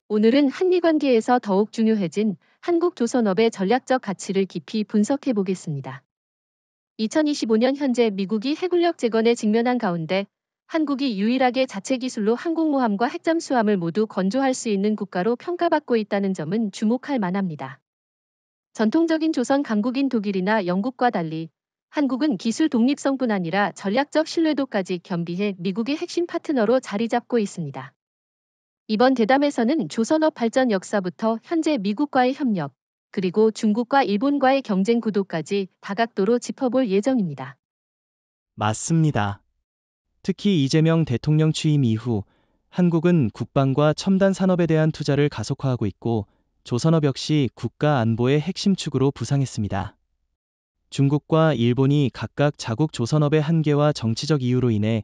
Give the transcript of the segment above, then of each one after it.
오늘은 한미 관계에서 더욱 중요해진 한국 조선업의 전략적 가치를 깊이 분석해 보겠습니다. 2025년 현재 미국이 핵울력 재건에 직면한 가운데 한국이 유일하게 자체 기술로 항공모함과 핵잠수함을 모두 건조할 수 있는 국가로 평가받고 있다는 점은 주목할 만합니다. 전통적인 조선 강국인 독일이나 영국과 달리 한국은 기술 독립성뿐 아니라 전략적 신뢰도까지 겸비해 미국의 핵심 파트너로 자리 잡고 있습니다. 이번 대담에서는 조선업 발전 역사부터 현재 미국과의 협력, 그리고 중국과 일본과의 경쟁 구도까지 다각도로 짚어볼 예정입니다. 맞습니다. 특히 이재명 대통령 취임 이후 한국은 국방과 첨단 산업에 대한 투자를 가속화하고 있고 조선업 역시 국가 안보의 핵심 축으로 부상했습니다. 중국과 일본이 각각 자국 조선업의 한계와 정치적 이유로 인해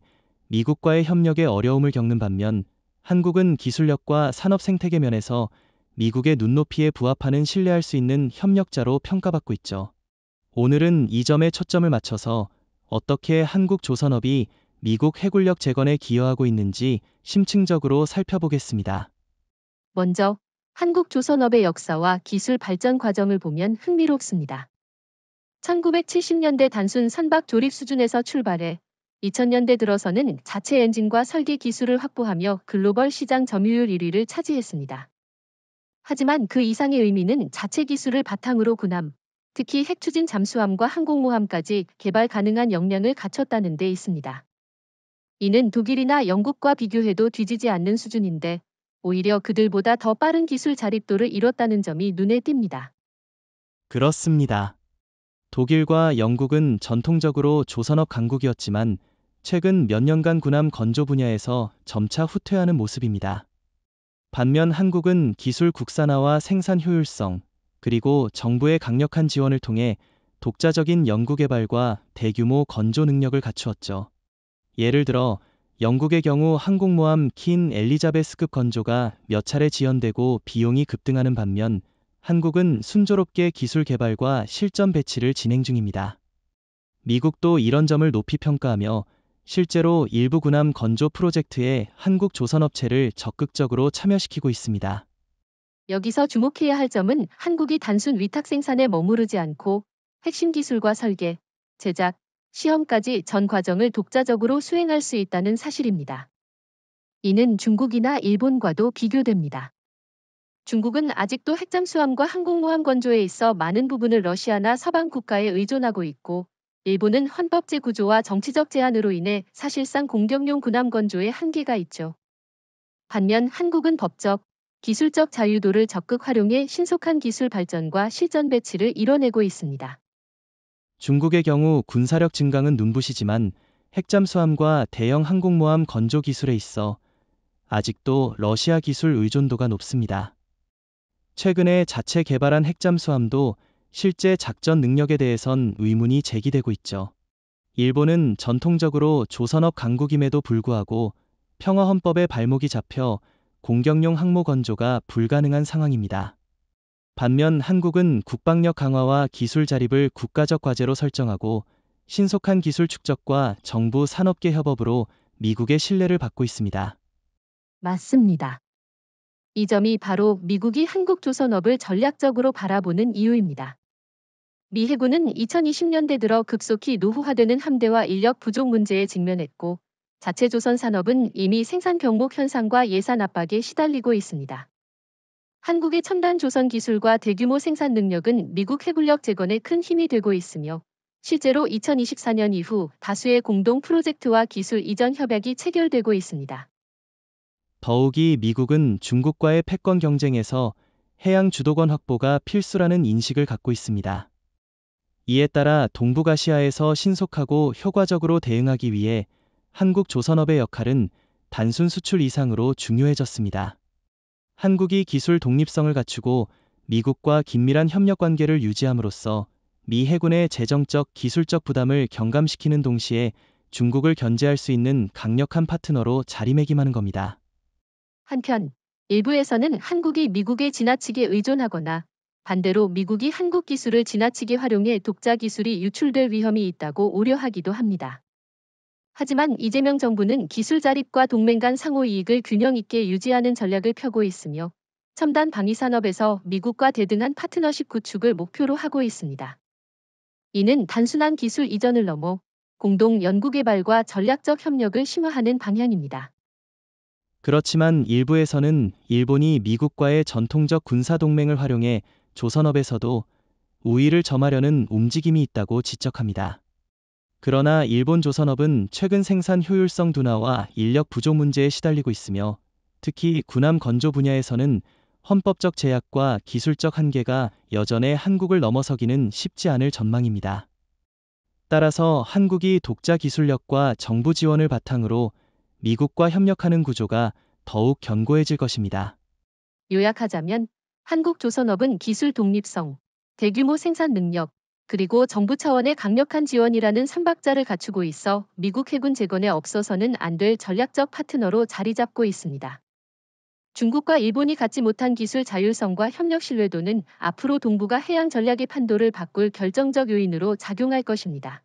미국과의 협력에 어려움을 겪는 반면 한국은 기술력과 산업 생태계 면에서 미국의 눈높이에 부합하는 신뢰할 수 있는 협력자로 평가받고 있죠. 오늘은 이 점에 초점을 맞춰서 어떻게 한국 조선업이 미국 핵울력 재건에 기여하고 있는지 심층적으로 살펴보겠습니다. 먼저 한국 조선업의 역사와 기술 발전 과정을 보면 흥미롭습니다. 1970년대 단순 선박 조립 수준에서 출발해 2000년대 들어서는 자체 엔진과 설계 기술을 확보하며 글로벌 시장 점유율 1위를 차지했습니다. 하지만 그 이상의 의미는 자체 기술을 바탕으로 군함, 특히 핵추진 잠수함과 항공모함까지 개발 가능한 역량을 갖췄다는 데 있습니다. 이는 독일이나 영국과 비교해도 뒤지지 않는 수준인데 오히려 그들보다 더 빠른 기술 자립도를 이뤘다는 점이 눈에 띕니다. 그렇습니다. 독일과 영국은 전통적으로 조선업 강국이었지만 최근 몇 년간 군함 건조 분야에서 점차 후퇴하는 모습입니다. 반면 한국은 기술 국산화와 생산 효율성, 그리고 정부의 강력한 지원을 통해 독자적인 연구 개발과 대규모 건조 능력을 갖추었죠. 예를 들어 영국의 경우 항공모함 퀸 엘리자베스급 건조가 몇 차례 지연되고 비용이 급등하는 반면 한국은 순조롭게 기술 개발과 실전 배치를 진행 중입니다. 미국도 이런 점을 높이 평가하며 실제로 일부 군함 건조 프로젝트에 한국 조선업체를 적극적으로 참여시키고 있습니다. 여기서 주목해야 할 점은 한국이 단순 위탁 생산에 머무르지 않고 핵심 기술과 설계, 제작, 시험까지 전 과정을 독자적으로 수행할 수 있다는 사실입니다. 이는 중국이나 일본과도 비교됩니다. 중국은 아직도 핵잠수함과 항공모함 건조에 있어 많은 부분을 러시아나 서방 국가에 의존하고 있고, 일본은 헌법제 구조와 정치적 제한으로 인해 사실상 공격용 군함 건조에 한계가 있죠. 반면 한국은 법적, 기술적 자유도를 적극 활용해 신속한 기술 발전과 실전 배치를 이뤄내고 있습니다. 중국의 경우 군사력 증강은 눈부시지만 핵잠수함과 대형 항공모함 건조 기술에 있어 아직도 러시아 기술 의존도가 높습니다. 최근에 자체 개발한 핵잠수함도 실제 작전 능력에 대해선 의문이 제기되고 있죠. 일본은 전통적으로 조선업 강국임에도 불구하고 평화헌법에 발목이 잡혀 공격용 항모 건조가 불가능한 상황입니다. 반면 한국은 국방력 강화와 기술 자립을 국가적 과제로 설정하고 신속한 기술 축적과 정부 산업계 협업으로 미국의 신뢰를 받고 있습니다. 맞습니다. 이 점이 바로 미국이 한국 조선업을 전략적으로 바라보는 이유입니다. 미 해군은 2020년대 들어 급속히 노후화되는 함대와 인력 부족 문제에 직면했고, 자체 조선 산업은 이미 생산 병목 현상과 예산 압박에 시달리고 있습니다. 한국의 첨단 조선 기술과 대규모 생산 능력은 미국 핵울력 재건에 큰 힘이 되고 있으며, 실제로 2024년 이후 다수의 공동 프로젝트와 기술 이전 협약이 체결되고 있습니다. 더욱이 미국은 중국과의 패권 경쟁에서 해양 주도권 확보가 필수라는 인식을 갖고 있습니다. 이에 따라 동북아시아에서 신속하고 효과적으로 대응하기 위해 한국 조선업의 역할은 단순 수출 이상으로 중요해졌습니다. 한국이 기술 독립성을 갖추고 미국과 긴밀한 협력 관계를 유지함으로써 미 해군의 재정적, 기술적 부담을 경감시키는 동시에 중국을 견제할 수 있는 강력한 파트너로 자리매김하는 겁니다. 한편 일부에서는 한국이 미국에 지나치게 의존하거나 반대로 미국이 한국 기술을 지나치게 활용해 독자 기술이 유출될 위험이 있다고 우려하기도 합니다. 하지만 이재명 정부는 기술 자립과 동맹 간 상호 이익을 균형 있게 유지하는 전략을 펴고 있으며 첨단 방위 산업에서 미국과 대등한 파트너십 구축을 목표로 하고 있습니다. 이는 단순한 기술 이전을 넘어 공동 연구개발과 전략적 협력을 심화하는 방향입니다. 그렇지만 일부에서는 일본이 미국과의 전통적 군사 동맹을 활용해 조선업에서도 우위를 점하려는 움직임이 있다고 지적합니다. 그러나 일본 조선업은 최근 생산 효율성 둔화와 인력 부족 문제에 시달리고 있으며 특히 군함 건조 분야에서는 헌법적 제약과 기술적 한계가 여전해 한국을 넘어서기는 쉽지 않을 전망입니다. 따라서 한국이 독자 기술력과 정부 지원을 바탕으로 미국과 협력하는 구조가 더욱 견고해질 것입니다. 요약하자면 한국 조선업은 기술 독립성, 대규모 생산 능력, 그리고 정부 차원의 강력한 지원이라는 3박자를 갖추고 있어 미국 해군 재건에 없어서는 안 될 전략적 파트너로 자리 잡고 있습니다. 중국과 일본이 갖지 못한 기술 자율성과 협력 신뢰도는 앞으로 동북아 해양 전략의 판도를 바꿀 결정적 요인으로 작용할 것입니다.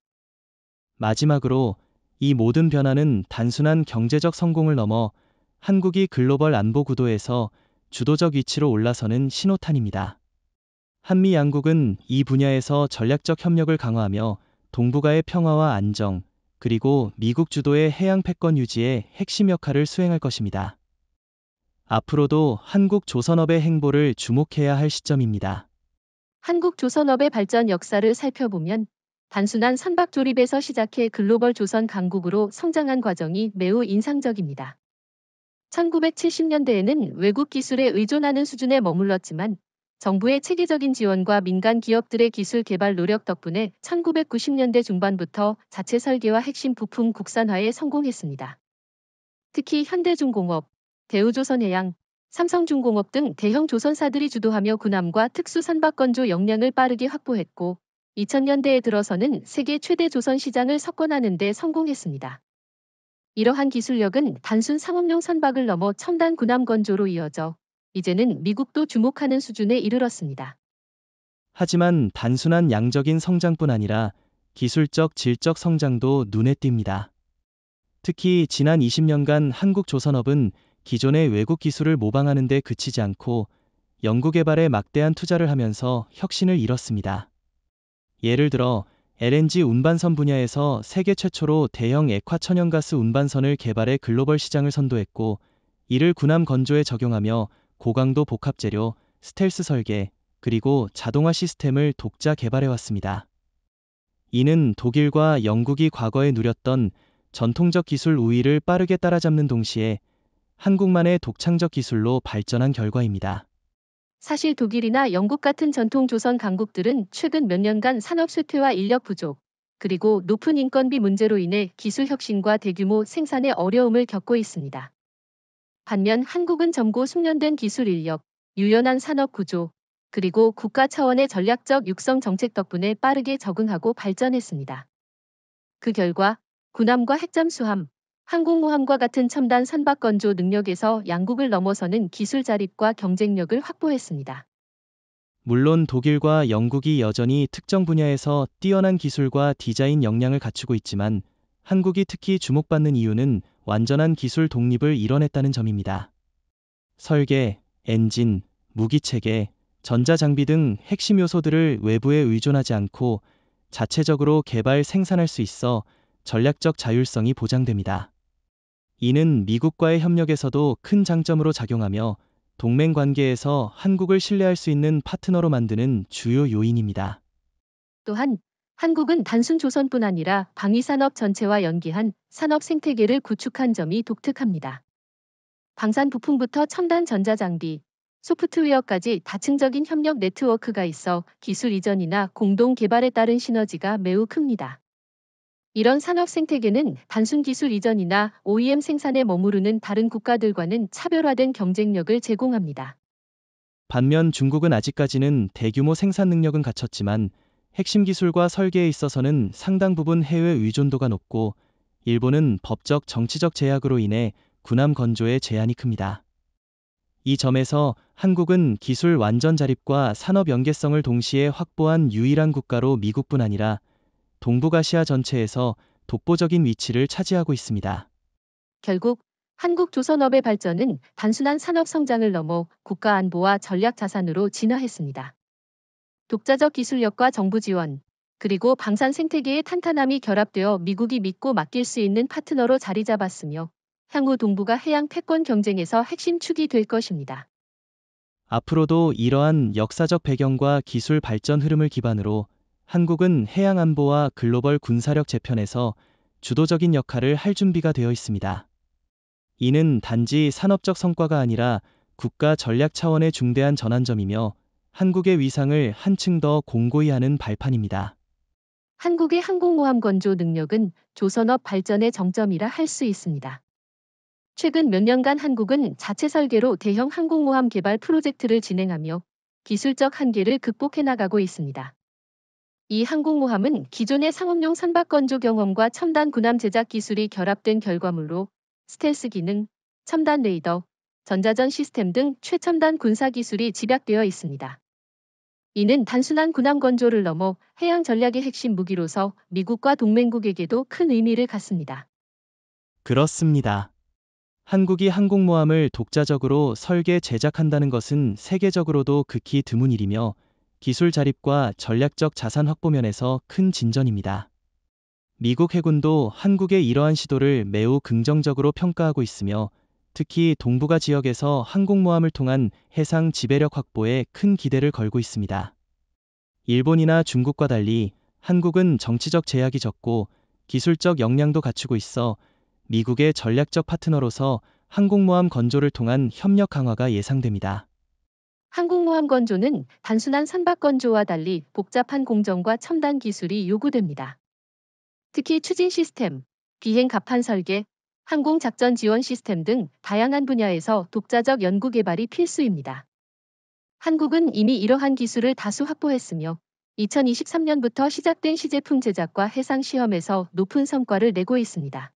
마지막으로 이 모든 변화는 단순한 경제적 성공을 넘어 한국이 글로벌 안보 구도에서 주도적 위치로 올라서는 신호탄입니다. 한미 양국은 이 분야에서 전략적 협력을 강화하며 동북아의 평화와 안정, 그리고 미국 주도의 해양 패권 유지에 핵심 역할을 수행할 것입니다. 앞으로도 한국 조선업의 행보를 주목해야 할 시점입니다. 한국 조선업의 발전 역사를 살펴보면 단순한 선박 조립에서 시작해 글로벌 조선 강국으로 성장한 과정이 매우 인상적입니다. 1970년대에는 외국 기술에 의존하는 수준에 머물렀지만 정부의 체계적인 지원과 민간 기업들의 기술 개발 노력 덕분에 1990년대 중반부터 자체 설계와 핵심 부품 국산화에 성공했습니다. 특히 현대중공업, 대우조선해양, 삼성중공업 등 대형 조선사들이 주도하며 군함과 특수선박건조 역량을 빠르게 확보했고 2000년대에 들어서는 세계 최대 조선 시장을 석권하는 데 성공했습니다. 이러한 기술력은 단순 상업용 선박을 넘어 첨단 군함 건조로 이어져 이제는 미국도 주목하는 수준에 이르렀습니다. 하지만 단순한 양적인 성장뿐 아니라 기술적, 질적 성장도 눈에 띕니다. 특히 지난 20년간 한국 조선업은 기존의 외국 기술을 모방하는 데 그치지 않고 연구개발에 막대한 투자를 하면서 혁신을 이뤘습니다. 예를 들어 LNG 운반선 분야에서 세계 최초로 대형 액화 천연가스 운반선을 개발해 글로벌 시장을 선도했고, 이를 군함 건조에 적용하며 고강도 복합재료, 스텔스 설계, 그리고 자동화 시스템을 독자 개발해왔습니다. 이는 독일과 영국이 과거에 누렸던 전통적 기술 우위를 빠르게 따라잡는 동시에 한국만의 독창적 기술로 발전한 결과입니다. 사실 독일이나 영국 같은 전통 조선 강국들은 최근 몇 년간 산업 쇠퇴와 인력 부족, 그리고 높은 인건비 문제로 인해 기술 혁신과 대규모 생산에 어려움을 겪고 있습니다. 반면 한국은 젊고 숙련된 기술 인력, 유연한 산업 구조, 그리고 국가 차원의 전략적 육성 정책 덕분에 빠르게 적응하고 발전했습니다. 그 결과 군함과 핵잠수함, 항공모함과 같은 첨단 선박 건조 능력에서 양국을 넘어서는 기술 자립과 경쟁력을 확보했습니다. 물론 독일과 영국이 여전히 특정 분야에서 뛰어난 기술과 디자인 역량을 갖추고 있지만 한국이 특히 주목받는 이유는 완전한 기술 독립을 이뤄냈다는 점입니다. 설계, 엔진, 무기체계, 전자장비 등 핵심 요소들을 외부에 의존하지 않고 자체적으로 개발 생산할 수 있어 전략적 자율성이 보장됩니다. 이는 미국과의 협력에서도 큰 장점으로 작용하며 동맹 관계에서 한국을 신뢰할 수 있는 파트너로 만드는 주요 요인입니다. 또한 한국은 단순 조선뿐 아니라 방위산업 전체와 연계한 산업 생태계를 구축한 점이 독특합니다. 방산 부품부터 첨단 전자장비, 소프트웨어까지 다층적인 협력 네트워크가 있어 기술 이전이나 공동 개발에 따른 시너지가 매우 큽니다. 이런 산업 생태계는 단순 기술 이전이나 OEM 생산에 머무르는 다른 국가들과는 차별화된 경쟁력을 제공합니다. 반면 중국은 아직까지는 대규모 생산 능력은 갖췄지만 핵심 기술과 설계에 있어서는 상당 부분 해외 의존도가 높고, 일본은 법적 정치적 제약으로 인해 군함 건조에 제한이 큽니다. 이 점에서 한국은 기술 완전 자립과 산업 연계성을 동시에 확보한 유일한 국가로 미국뿐 아니라 동북아시아 전체에서 독보적인 위치를 차지하고 있습니다. 결국 한국 조선업의 발전은 단순한 산업 성장을 넘어 국가 안보와 전략 자산으로 진화했습니다. 독자적 기술력과 정부 지원, 그리고 방산 생태계의 탄탄함이 결합되어 미국이 믿고 맡길 수 있는 파트너로 자리 잡았으며 향후 동북아 해양 패권 경쟁에서 핵심 축이 될 것입니다. 앞으로도 이러한 역사적 배경과 기술 발전 흐름을 기반으로 한국은 해양 안보와 글로벌 군사력 재편에서 주도적인 역할을 할 준비가 되어 있습니다. 이는 단지 산업적 성과가 아니라 국가 전략 차원의 중대한 전환점이며 한국의 위상을 한층 더 공고히 하는 발판입니다. 한국의 항공모함 건조 능력은 조선업 발전의 정점이라 할 수 있습니다. 최근 몇 년간 한국은 자체 설계로 대형 항공모함 개발 프로젝트를 진행하며 기술적 한계를 극복해 나가고 있습니다. 이 항공모함은 기존의 상업용 선박 건조 경험과 첨단 군함 제작 기술이 결합된 결과물로 스텔스 기능, 첨단 레이더, 전자전 시스템 등 최첨단 군사 기술이 집약되어 있습니다. 이는 단순한 군함 건조를 넘어 해양 전략의 핵심 무기로서 미국과 동맹국에게도 큰 의미를 갖습니다. 그렇습니다. 한국이 항공모함을 독자적으로 설계 제작한다는 것은 세계적으로도 극히 드문 일이며 기술 자립과 전략적 자산 확보 면에서 큰 진전입니다. 미국 해군도 한국의 이러한 시도를 매우 긍정적으로 평가하고 있으며 특히 동북아 지역에서 항공모함을 통한 해상 지배력 확보에 큰 기대를 걸고 있습니다. 일본이나 중국과 달리 한국은 정치적 제약이 적고 기술적 역량도 갖추고 있어 미국의 전략적 파트너로서 항공모함 건조를 통한 협력 강화가 예상됩니다. 항공모함 건조는 단순한 선박 건조와 달리 복잡한 공정과 첨단 기술이 요구됩니다. 특히 추진 시스템, 비행 갑판 설계, 항공 작전 지원 시스템 등 다양한 분야에서 독자적 연구 개발이 필수입니다. 한국은 이미 이러한 기술을 다수 확보했으며 2023년부터 시작된 시제품 제작과 해상 시험에서 높은 성과를 내고 있습니다.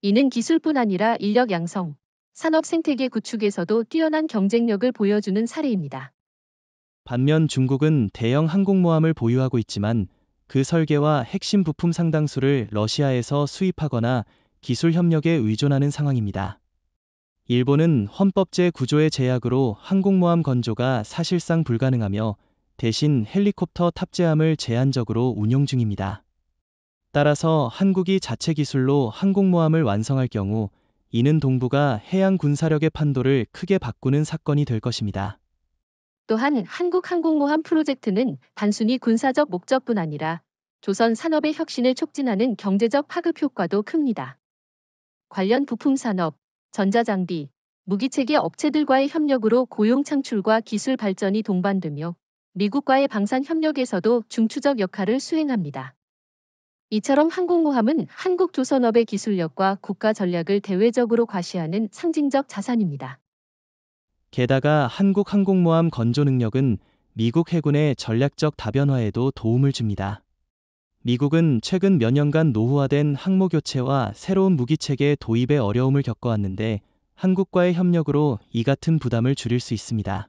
이는 기술뿐 아니라 인력 양성, 산업 생태계 구축에서도 뛰어난 경쟁력을 보여주는 사례입니다. 반면 중국은 대형 항공모함을 보유하고 있지만 그 설계와 핵심 부품 상당수를 러시아에서 수입하거나 기술 협력에 의존하는 상황입니다. 일본은 헌법제 구조의 제약으로 항공모함 건조가 사실상 불가능하며 대신 헬리콥터 탑재함을 제한적으로 운용 중입니다. 따라서 한국이 자체 기술로 항공모함을 완성할 경우 이는 동북아 해양 군사력의 판도를 크게 바꾸는 사건이 될 것입니다. 또한 한국 항공모함 프로젝트는 단순히 군사적 목적뿐 아니라 조선 산업의 혁신을 촉진하는 경제적 파급 효과도 큽니다. 관련 부품 산업, 전자장비, 무기체계 업체들과의 협력으로 고용 창출과 기술 발전이 동반되며 미국과의 방산 협력에서도 중추적 역할을 수행합니다. 이처럼 항공모함은 한국 조선업의 기술력과 국가 전략을 대외적으로 과시하는 상징적 자산입니다. 게다가 한국 항공모함 건조 능력은 미국 해군의 전략적 다변화에도 도움을 줍니다. 미국은 최근 몇 년간 노후화된 항모 교체와 새로운 무기체계 도입에 어려움을 겪어왔는데 한국과의 협력으로 이 같은 부담을 줄일 수 있습니다.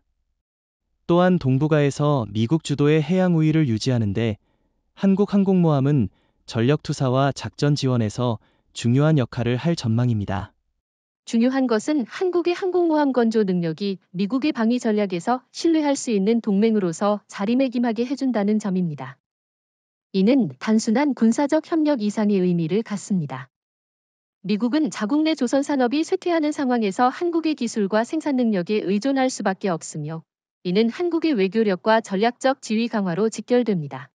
또한 동북아에서 미국 주도의 해양 우위를 유지하는데 한국 항공모함은 전력 투사와 작전 지원에서 중요한 역할을 할 전망입니다. 중요한 것은 한국의 항공모함 건조 능력이 미국의 방위 전략에서 신뢰할 수 있는 동맹으로서 자리매김하게 해준다는 점입니다. 이는 단순한 군사적 협력 이상의 의미를 갖습니다. 미국은 자국 내 조선 산업이 쇠퇴하는 상황에서 한국의 기술과 생산 능력에 의존할 수밖에 없으며 이는 한국의 외교력과 전략적 지위 강화로 직결됩니다.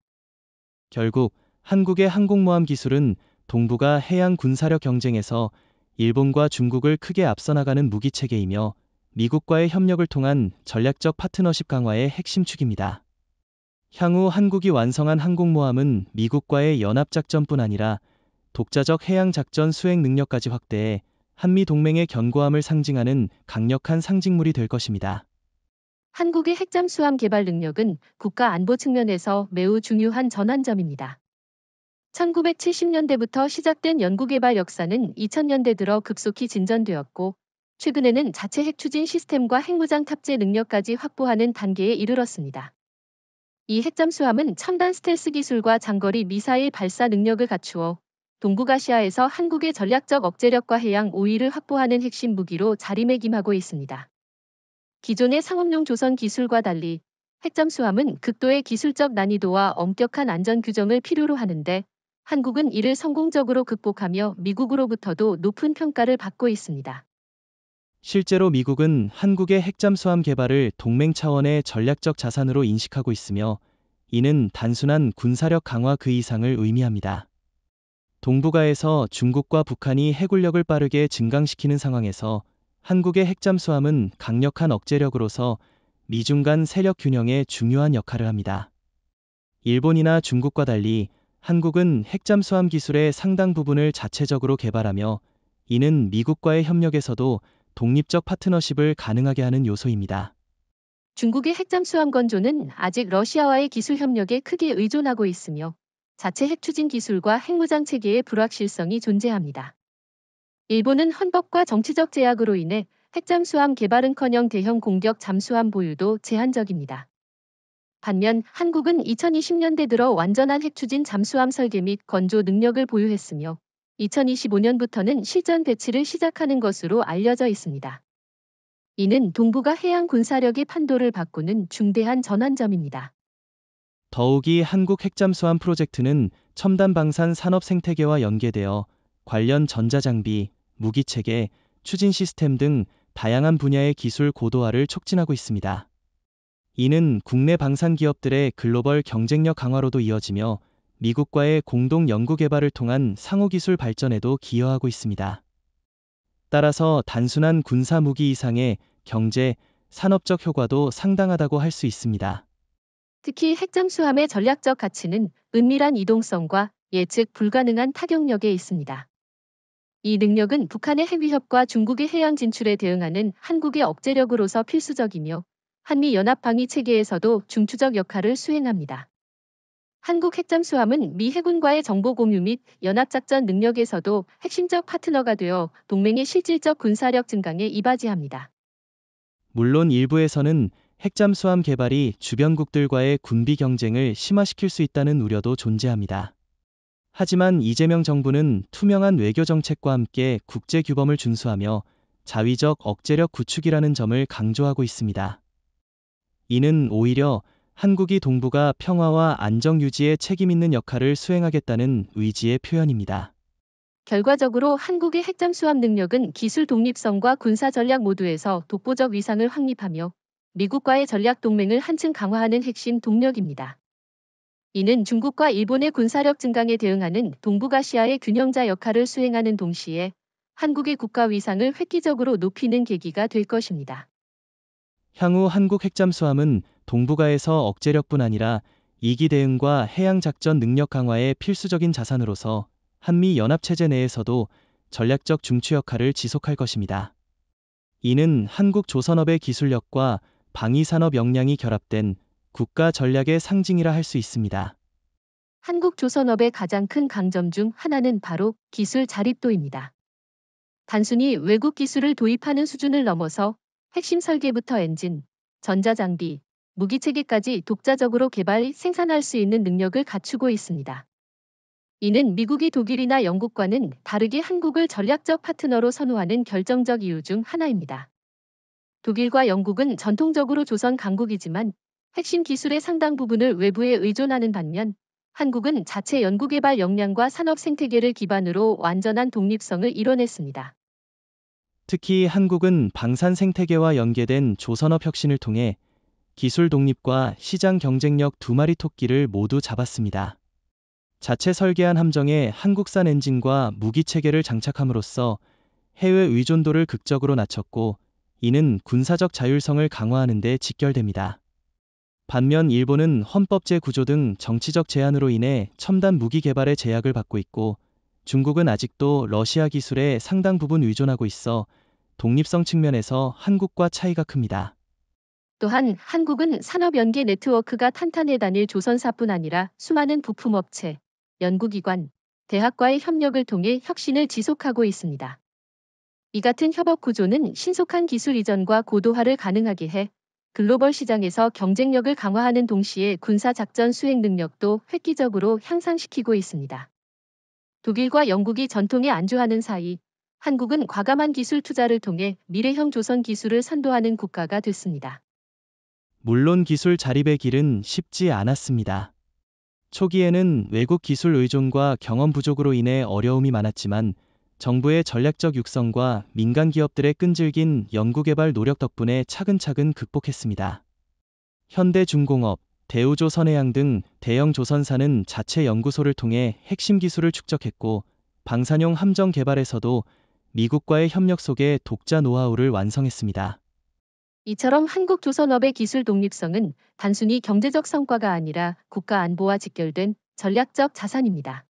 결국 한국의 항공모함 기술은 동북아 해양 군사력 경쟁에서 일본과 중국을 크게 앞서 나가는 무기체계이며 미국과의 협력을 통한 전략적 파트너십 강화의 핵심 축입니다. 향후 한국이 완성한 항공모함은 미국과의 연합작전뿐 아니라 독자적 해양작전 수행 능력까지 확대해 한미 동맹의 견고함을 상징하는 강력한 상징물이 될 것입니다. 한국의 핵잠수함 개발 능력은 국가 안보 측면에서 매우 중요한 전환점입니다. 1970년대부터 시작된 연구개발 역사는 2000년대 들어 급속히 진전되었고 최근에는 자체 핵 추진 시스템과 핵무장 탑재 능력까지 확보하는 단계에 이르렀습니다. 이 핵잠수함은 첨단 스텔스 기술과 장거리 미사일 발사 능력을 갖추어 동북아시아에서 한국의 전략적 억제력과 해양 우위를 확보하는 핵심 무기로 자리매김하고 있습니다. 기존의 상업용 조선 기술과 달리 핵잠수함은 극도의 기술적 난이도와 엄격한 안전 규정을 필요로 하는데 한국은 이를 성공적으로 극복하며 미국으로부터도 높은 평가를 받고 있습니다. 실제로 미국은 한국의 핵잠수함 개발을 동맹 차원의 전략적 자산으로 인식하고 있으며 이는 단순한 군사력 강화 그 이상을 의미합니다. 동북아에서 중국과 북한이 해군력을 빠르게 증강시키는 상황에서 한국의 핵잠수함은 강력한 억제력으로서 미중 간 세력 균형에 중요한 역할을 합니다. 일본이나 중국과 달리 한국은 핵잠수함 기술의 상당 부분을 자체적으로 개발하며 이는 미국과의 협력에서도 독립적 파트너십을 가능하게 하는 요소입니다. 중국의 핵잠수함 건조는 아직 러시아와의 기술 협력에 크게 의존하고 있으며 자체 핵 추진 기술과 핵무장 체계의 불확실성이 존재합니다. 일본은 헌법과 정치적 제약으로 인해 핵잠수함 개발은커녕 대형 공격 잠수함 보유도 제한적입니다. 반면 한국은 2020년대 들어 완전한 핵 추진 잠수함 설계 및 건조 능력을 보유했으며 2025년부터는 실전 배치를 시작하는 것으로 알려져 있습니다. 이는 동북아 해양 군사력의 판도를 바꾸는 중대한 전환점입니다. 더욱이 한국 핵잠수함 프로젝트는 첨단 방산 산업 생태계와 연계되어 관련 전자장비, 무기체계, 추진 시스템 등 다양한 분야의 기술 고도화를 촉진하고 있습니다. 이는 국내 방산 기업들의 글로벌 경쟁력 강화로도 이어지며 미국과의 공동 연구 개발을 통한 상호기술 발전에도 기여하고 있습니다. 따라서 단순한 군사 무기 이상의 경제, 산업적 효과도 상당하다고 할 수 있습니다. 특히 핵잠수함의 전략적 가치는 은밀한 이동성과 예측 불가능한 타격력에 있습니다. 이 능력은 북한의 핵 위협과 중국의 해양 진출에 대응하는 한국의 억제력으로서 필수적이며 한미 연합 방위 체계에서도 중추적 역할을 수행합니다. 한국 핵잠수함은 미 해군과의 정보 공유 및 연합작전 능력에서도 핵심적 파트너가 되어 동맹의 실질적 군사력 증강에 이바지합니다. 물론 일부에서는 핵잠수함 개발이 주변국들과의 군비 경쟁을 심화시킬 수 있다는 우려도 존재합니다. 하지만 이재명 정부는 투명한 외교 정책과 함께 국제 규범을 준수하며 자위적 억제력 구축이라는 점을 강조하고 있습니다. 이는 오히려 한국이 동북아 평화와 안정 유지에 책임 있는 역할을 수행하겠다는 의지의 표현입니다. 결과적으로 한국의 핵잠수함 능력은 기술 독립성과 군사 전략 모두에서 독보적 위상을 확립하며 미국과의 전략 동맹을 한층 강화하는 핵심 동력입니다. 이는 중국과 일본의 군사력 증강에 대응하는 동북아시아의 균형자 역할을 수행하는 동시에 한국의 국가 위상을 획기적으로 높이는 계기가 될 것입니다. 향후 한국 핵잠수함은 동북아에서 억제력뿐 아니라 이기 대응과 해양 작전 능력 강화의 필수적인 자산으로서 한미 연합체제 내에서도 전략적 중추 역할을 지속할 것입니다. 이는 한국 조선업의 기술력과 방위산업 역량이 결합된 국가 전략의 상징이라 할 수 있습니다. 한국 조선업의 가장 큰 강점 중 하나는 바로 기술 자립도입니다. 단순히 외국 기술을 도입하는 수준을 넘어서 핵심 설계부터 엔진, 전자장비, 무기체계까지 독자적으로 개발, 생산할 수 있는 능력을 갖추고 있습니다. 이는 미국이 독일이나 영국과는 다르게 한국을 전략적 파트너로 선호하는 결정적 이유 중 하나입니다. 독일과 영국은 전통적으로 조선 강국이지만 핵심 기술의 상당 부분을 외부에 의존하는 반면 한국은 자체 연구개발 역량과 산업 생태계를 기반으로 완전한 독립성을 이뤄냈습니다. 특히 한국은 방산 생태계와 연계된 조선업 혁신을 통해 기술 독립과 시장 경쟁력 두 마리 토끼를 모두 잡았습니다. 자체 설계한 함정에 한국산 엔진과 무기 체계를 장착함으로써 해외 의존도를 극적으로 낮췄고 이는 군사적 자율성을 강화하는 데 직결됩니다. 반면 일본은 헌법제 구조 등 정치적 제한으로 인해 첨단 무기 개발에 제약을 받고 있고 중국은 아직도 러시아 기술에 상당 부분 의존하고 있어 독립성 측면에서 한국과 차이가 큽니다. 또한 한국은 산업 연계 네트워크가 탄탄해 다닐 조선사뿐 아니라 수많은 부품업체, 연구기관, 대학과의 협력을 통해 혁신을 지속하고 있습니다. 이 같은 협업 구조는 신속한 기술 이전과 고도화를 가능하게 해 글로벌 시장에서 경쟁력을 강화하는 동시에 군사 작전 수행 능력도 획기적으로 향상시키고 있습니다. 독일과 영국이 전통에 안주하는 사이 한국은 과감한 기술 투자를 통해 미래형 조선 기술을 선도하는 국가가 됐습니다. 물론 기술 자립의 길은 쉽지 않았습니다. 초기에는 외국 기술 의존과 경험 부족으로 인해 어려움이 많았지만 정부의 전략적 육성과 민간 기업들의 끈질긴 연구개발 노력 덕분에 차근차근 극복했습니다. 현대중공업, 대우조선해양 등 대형 조선사는 자체 연구소를 통해 핵심 기술을 축적했고 방산용 함정 개발에서도 미국과의 협력 속에 독자 노하우를 완성했습니다. 이처럼 한국 조선업의 기술 독립성은 단순히 경제적 성과가 아니라 국가 안보와 직결된 전략적 자산입니다.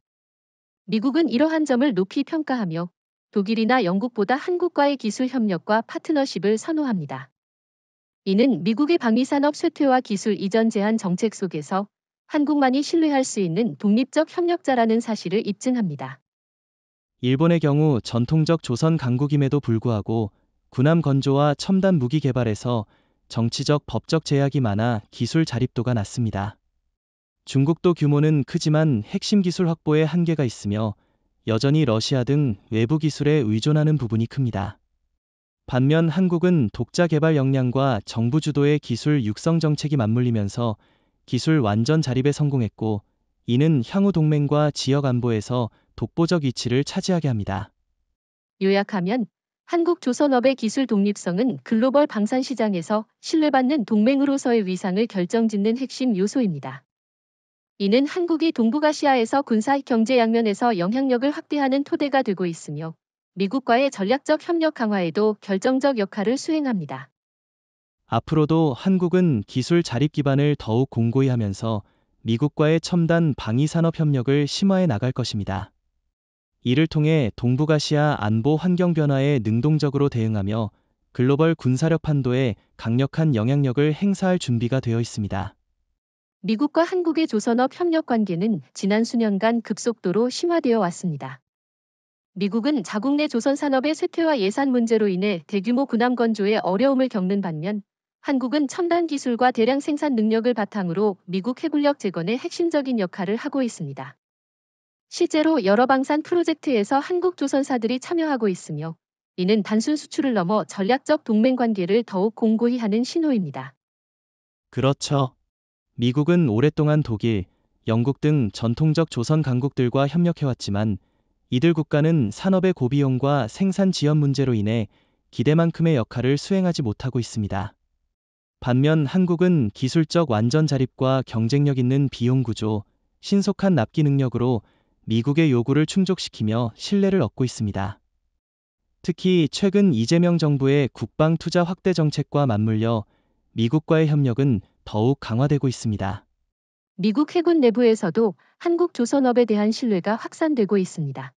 미국은 이러한 점을 높이 평가하며 독일이나 영국보다 한국과의 기술 협력과 파트너십을 선호합니다. 이는 미국의 방위산업 쇠퇴와 기술 이전 제한 정책 속에서 한국만이 신뢰할 수 있는 독립적 협력자라는 사실을 입증합니다. 일본의 경우 전통적 조선 강국임에도 불구하고 군함 건조와 첨단 무기 개발에서 정치적 법적 제약이 많아 기술 자립도가 낮습니다. 중국도 규모는 크지만 핵심 기술 확보에 한계가 있으며 여전히 러시아 등 외부 기술에 의존하는 부분이 큽니다. 반면 한국은 독자 개발 역량과 정부 주도의 기술 육성 정책이 맞물리면서 기술 완전 자립에 성공했고, 이는 향후 동맹과 지역 안보에서 독보적 위치를 차지하게 합니다. 요약하면 한국 조선업의 기술 독립성은 글로벌 방산 시장에서 신뢰받는 동맹으로서의 위상을 결정짓는 핵심 요소입니다. 이는 한국이 동북아시아에서 군사 경제 양면에서 영향력을 확대하는 토대가 되고 있으며 미국과의 전략적 협력 강화에도 결정적 역할을 수행합니다. 앞으로도 한국은 기술 자립 기반을 더욱 공고히 하면서 미국과의 첨단 방위 산업 협력을 심화해 나갈 것입니다. 이를 통해 동북아시아 안보 환경 변화에 능동적으로 대응하며 글로벌 군사력 판도에 강력한 영향력을 행사할 준비가 되어 있습니다. 미국과 한국의 조선업 협력 관계는 지난 수년간 급속도로 심화되어 왔습니다. 미국은 자국 내 조선 산업의 쇠퇴와 예산 문제로 인해 대규모 군함 건조에 어려움을 겪는 반면 한국은 첨단 기술과 대량 생산 능력을 바탕으로 미국 해군력 재건에 핵심적인 역할을 하고 있습니다. 실제로 여러 방산 프로젝트에서 한국 조선사들이 참여하고 있으며 이는 단순 수출을 넘어 전략적 동맹 관계를 더욱 공고히 하는 신호입니다. 그렇죠. 미국은 오랫동안 독일, 영국 등 전통적 조선 강국들과 협력해왔지만 이들 국가는 산업의 고비용과 생산 지연 문제로 인해 기대만큼의 역할을 수행하지 못하고 있습니다. 반면 한국은 기술적 완전 자립과 경쟁력 있는 비용 구조, 신속한 납기 능력으로 미국의 요구를 충족시키며 신뢰를 얻고 있습니다. 특히 최근 이재명 정부의 국방 투자 확대 정책과 맞물려 미국과의 협력은 더욱 강화되고 있습니다. 미국 해군 내부에서도 한국 조선업에 대한 신뢰가 확산되고 있습니다.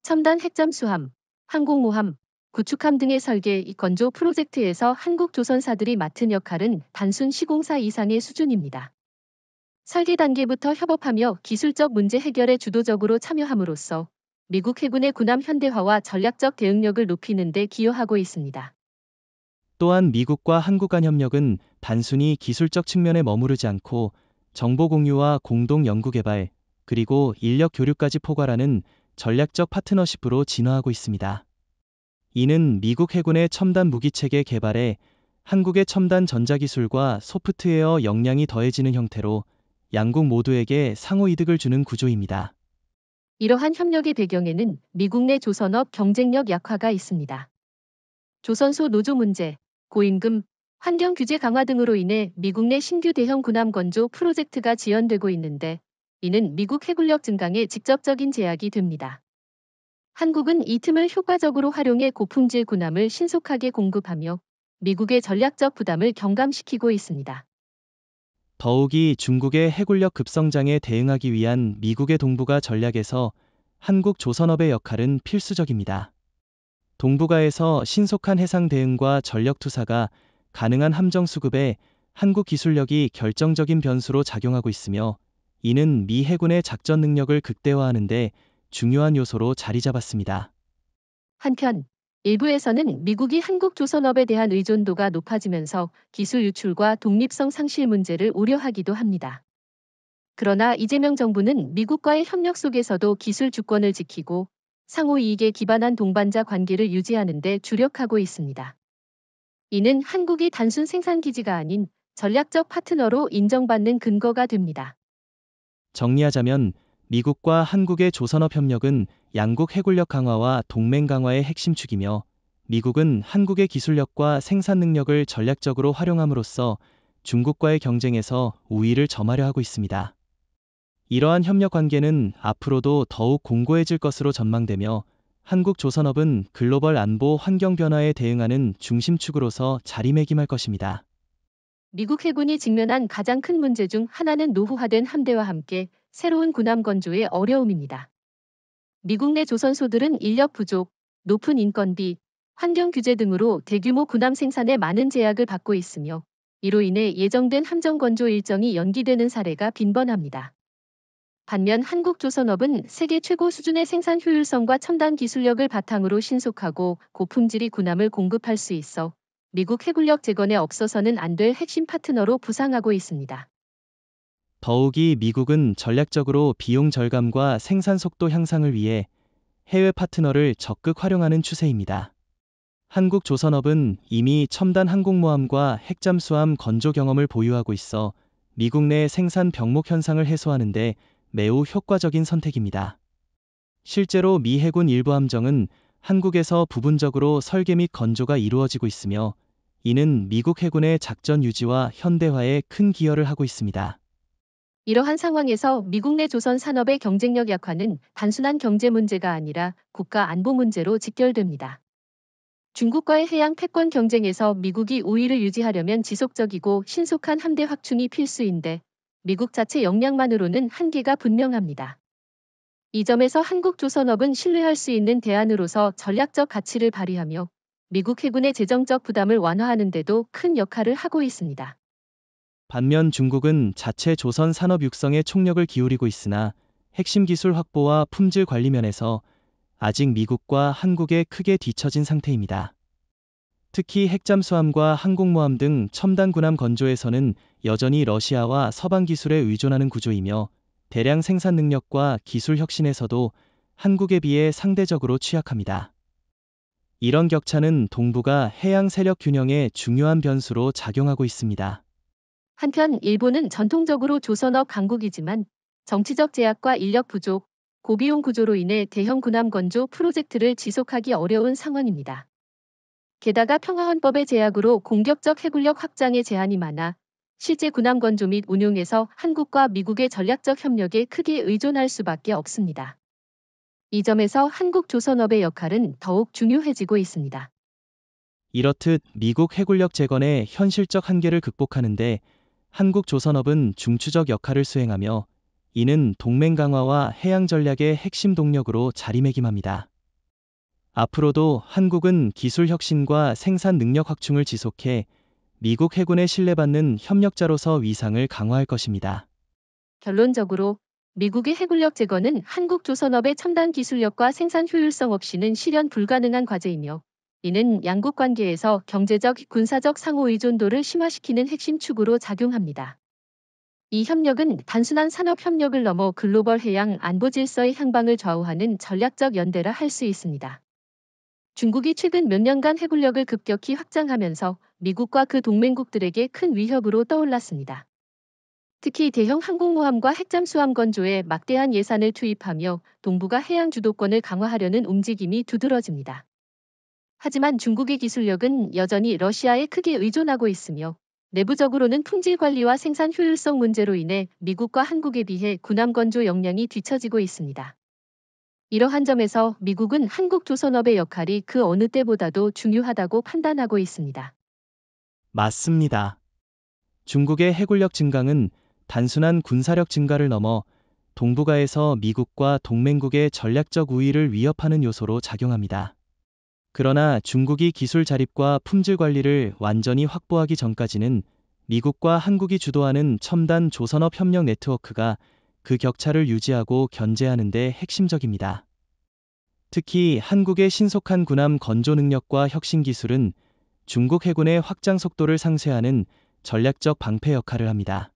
첨단 핵잠수함, 항공모함, 구축함 등의 설계, 건조 프로젝트에서 한국 조선사들이 맡은 역할은 단순 시공사 이상의 수준입니다. 설계 단계부터 협업하며 기술적 문제 해결에 주도적으로 참여함으로써 미국 해군의 군함 현대화와 전략적 대응력을 높이는 데 기여하고 있습니다. 또한 미국과 한국 간 협력은 단순히 기술적 측면에 머무르지 않고 정보 공유와 공동 연구 개발, 그리고 인력 교류까지 포괄하는 전략적 파트너십으로 진화하고 있습니다. 이는 미국 해군의 첨단 무기체계 개발에 한국의 첨단 전자기술과 소프트웨어 역량이 더해지는 형태로 양국 모두에게 상호 이득을 주는 구조입니다. 이러한 협력의 배경에는 미국 내 조선업 경쟁력 약화가 있습니다. 조선소 노조 문제, 고임금, 환경 규제 강화 등으로 인해 미국 내 신규 대형 군함 건조 프로젝트가 지연되고 있는데 이는 미국 해군력 증강에 직접적인 제약이 됩니다. 한국은 이 틈을 효과적으로 활용해 고품질 군함을 신속하게 공급하며 미국의 전략적 부담을 경감시키고 있습니다. 더욱이 중국의 해군력 급성장에 대응하기 위한 미국의 동북아 전략에서 한국 조선업의 역할은 필수적입니다. 동북아에서 신속한 해상 대응과 전력 투사가 가능한 함정 수급에 한국 기술력이 결정적인 변수로 작용하고 있으며, 이는 미 해군의 작전 능력을 극대화하는 데 중요한 요소로 자리 잡았습니다. 한편 일부에서는 미국이 한국 조선업에 대한 의존도가 높아지면서 기술 유출과 독립성 상실 문제를 우려하기도 합니다. 그러나 이재명 정부는 미국과의 협력 속에서도 기술 주권을 지키고 상호 이익에 기반한 동반자 관계를 유지하는 데 주력하고 있습니다. 이는 한국이 단순 생산기지가 아닌 전략적 파트너로 인정받는 근거가 됩니다. 정리하자면 미국과 한국의 조선업 협력은 양국 해군력 강화와 동맹 강화의 핵심 축이며 미국은 한국의 기술력과 생산 능력을 전략적으로 활용함으로써 중국과의 경쟁에서 우위를 점하려 하고 있습니다. 이러한 협력 관계는 앞으로도 더욱 공고해질 것으로 전망되며 한국 조선업은 글로벌 안보 환경 변화에 대응하는 중심축으로서 자리매김할 것입니다. 미국 해군이 직면한 가장 큰 문제 중 하나는 노후화된 함대와 함께 새로운 군함 건조의 어려움입니다. 미국 내 조선소들은 인력 부족, 높은 인건비, 환경 규제 등으로 대규모 군함 생산에 많은 제약을 받고 있으며 이로 인해 예정된 함정 건조 일정이 연기되는 사례가 빈번합니다. 반면 한국 조선업은 세계 최고 수준의 생산 효율성과 첨단 기술력을 바탕으로 신속하고 고품질의 군함을 공급할 수 있어 미국 해군력 재건에 없어서는 안 될 핵심 파트너로 부상하고 있습니다. 더욱이 미국은 전략적으로 비용 절감과 생산 속도 향상을 위해 해외 파트너를 적극 활용하는 추세입니다. 한국 조선업은 이미 첨단 항공모함과 핵잠수함 건조 경험을 보유하고 있어 미국 내 생산 병목 현상을 해소하는 데 매우 효과적인 선택입니다. 실제로 미 해군 일부 함정은 한국에서 부분적으로 설계 및 건조가 이루어지고 있으며 이는 미국 해군의 작전 유지와 현대화에 큰 기여를 하고 있습니다. 이러한 상황에서 미국 내 조선 산업의 경쟁력 약화는 단순한 경제 문제가 아니라 국가 안보 문제로 직결됩니다. 중국과의 해양 패권 경쟁에서 미국이 우위를 유지하려면 지속적이고 신속한 함대 확충이 필수인데 미국 자체 역량만으로는 한계가 분명합니다. 이 점에서 한국 조선업은 신뢰할 수 있는 대안으로서 전략적 가치를 발휘하며 미국 해군의 재정적 부담을 완화하는 데도 큰 역할을 하고 있습니다. 반면 중국은 자체 조선 산업 육성에 총력을 기울이고 있으나 핵심 기술 확보와 품질 관리 면에서 아직 미국과 한국에 크게 뒤처진 상태입니다. 특히 핵잠수함과 항공모함 등 첨단 군함 건조에서는 여전히 러시아와 서방 기술에 의존하는 구조이며 대량 생산 능력과 기술 혁신에서도 한국에 비해 상대적으로 취약합니다. 이런 격차는 동북아 해양 세력 균형에 중요한 변수로 작용하고 있습니다. 한편 일본은 전통적으로 조선업 강국이지만 정치적 제약과 인력 부족, 고비용 구조로 인해 대형 군함 건조 프로젝트를 지속하기 어려운 상황입니다. 게다가 평화헌법의 제약으로 공격적 해군력 확장에 제한이 많아 실제 군함 건조 및 운용에서 한국과 미국의 전략적 협력에 크게 의존할 수밖에 없습니다. 이 점에서 한국 조선업의 역할은 더욱 중요해지고 있습니다. 이렇듯 미국 해군력 재건의 현실적 한계를 극복하는데 한국 조선업은 중추적 역할을 수행하며 이는 동맹 강화와 해양 전략의 핵심 동력으로 자리매김합니다. 앞으로도 한국은 기술 혁신과 생산 능력 확충을 지속해 미국 해군에 신뢰받는 협력자로서 위상을 강화할 것입니다. 결론적으로 미국의 해군력 재건은 한국 조선업의 첨단 기술력과 생산 효율성 없이는 실현 불가능한 과제이며 이는 양국 관계에서 경제적, 군사적 상호 의존도를 심화시키는 핵심 축으로 작용합니다. 이 협력은 단순한 산업 협력을 넘어 글로벌 해양 안보 질서의 향방을 좌우하는 전략적 연대라 할 수 있습니다. 중국이 최근 몇 년간 해군력을 급격히 확장하면서 미국과 그 동맹국들에게 큰 위협으로 떠올랐습니다. 특히 대형 항공모함과 핵잠수함 건조에 막대한 예산을 투입하며 동북아 해양 주도권을 강화하려는 움직임이 두드러집니다. 하지만 중국의 기술력은 여전히 러시아에 크게 의존하고 있으며 내부적으로는 품질 관리와 생산 효율성 문제로 인해 미국과 한국에 비해 군함 건조 역량이 뒤처지고 있습니다. 이러한 점에서 미국은 한국 조선업의 역할이 그 어느 때보다도 중요하다고 판단하고 있습니다. 맞습니다. 중국의 해군력 증강은 단순한 군사력 증가를 넘어 동북아에서 미국과 동맹국의 전략적 우위를 위협하는 요소로 작용합니다. 그러나 중국이 기술 자립과 품질 관리를 완전히 확보하기 전까지는 미국과 한국이 주도하는 첨단 조선업 협력 네트워크가 그 격차를 유지하고 견제하는 데 핵심적입니다. 특히 한국의 신속한 군함 건조 능력과 혁신 기술은 중국 해군의 확장 속도를 상쇄하는 전략적 방패 역할을 합니다.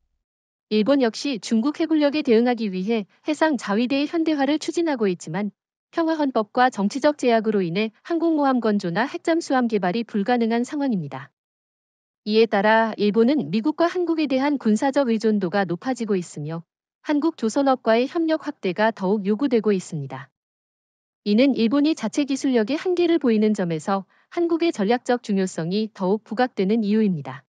일본 역시 중국 해군력에 대응하기 위해 해상 자위대의 현대화를 추진하고 있지만 평화헌법과 정치적 제약으로 인해 항공모함 건조나 핵잠수함 개발이 불가능한 상황입니다. 이에 따라 일본은 미국과 한국에 대한 군사적 의존도가 높아지고 있으며 한국 조선업과의 협력 확대가 더욱 요구되고 있습니다. 이는 일본이 자체 기술력의 한계를 보이는 점에서 한국의 전략적 중요성이 더욱 부각되는 이유입니다.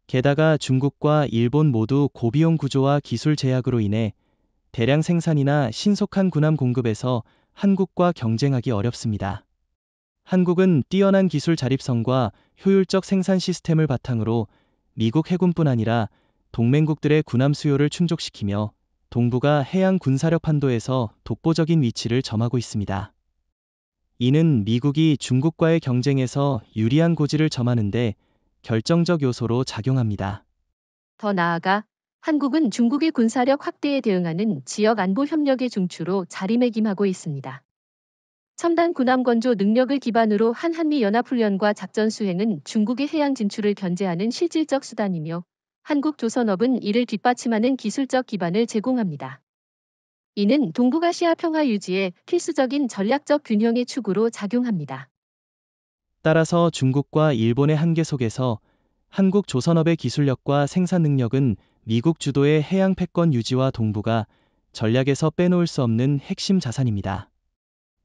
게다가 중국과 일본 모두 고비용 구조와 기술 제약으로 인해 대량 생산이나 신속한 군함 공급에서 한국과 경쟁하기 어렵습니다. 한국은 뛰어난 기술 자립성과 효율적 생산 시스템을 바탕으로 미국 해군뿐 아니라 동맹국들의 군함 수요를 충족시키며 동북아 해양 군사력 판도에서 독보적인 위치를 점하고 있습니다. 이는 미국이 중국과의 경쟁에서 유리한 고지를 점하는데 결정적 요소로 작용합니다. 더 나아가 한국은 중국의 군사력 확대에 대응하는 지역 안보 협력의 중추로 자리매김하고 있습니다. 첨단 군함 건조 능력을 기반으로 한 한미 연합훈련과 작전 수행은 중국의 해양 진출을 견제하는 실질적 수단이며 한국 조선업은 이를 뒷받침하는 기술적 기반을 제공합니다. 이는 동북아시아 평화 유지에 필수적인 전략적 균형의 축으로 작용합니다. 따라서 중국과 일본의 한계 속에서 한국 조선업의 기술력과 생산 능력은 미국 주도의 해양 패권 유지와 동북아 전략에서 빼놓을 수 없는 핵심 자산입니다.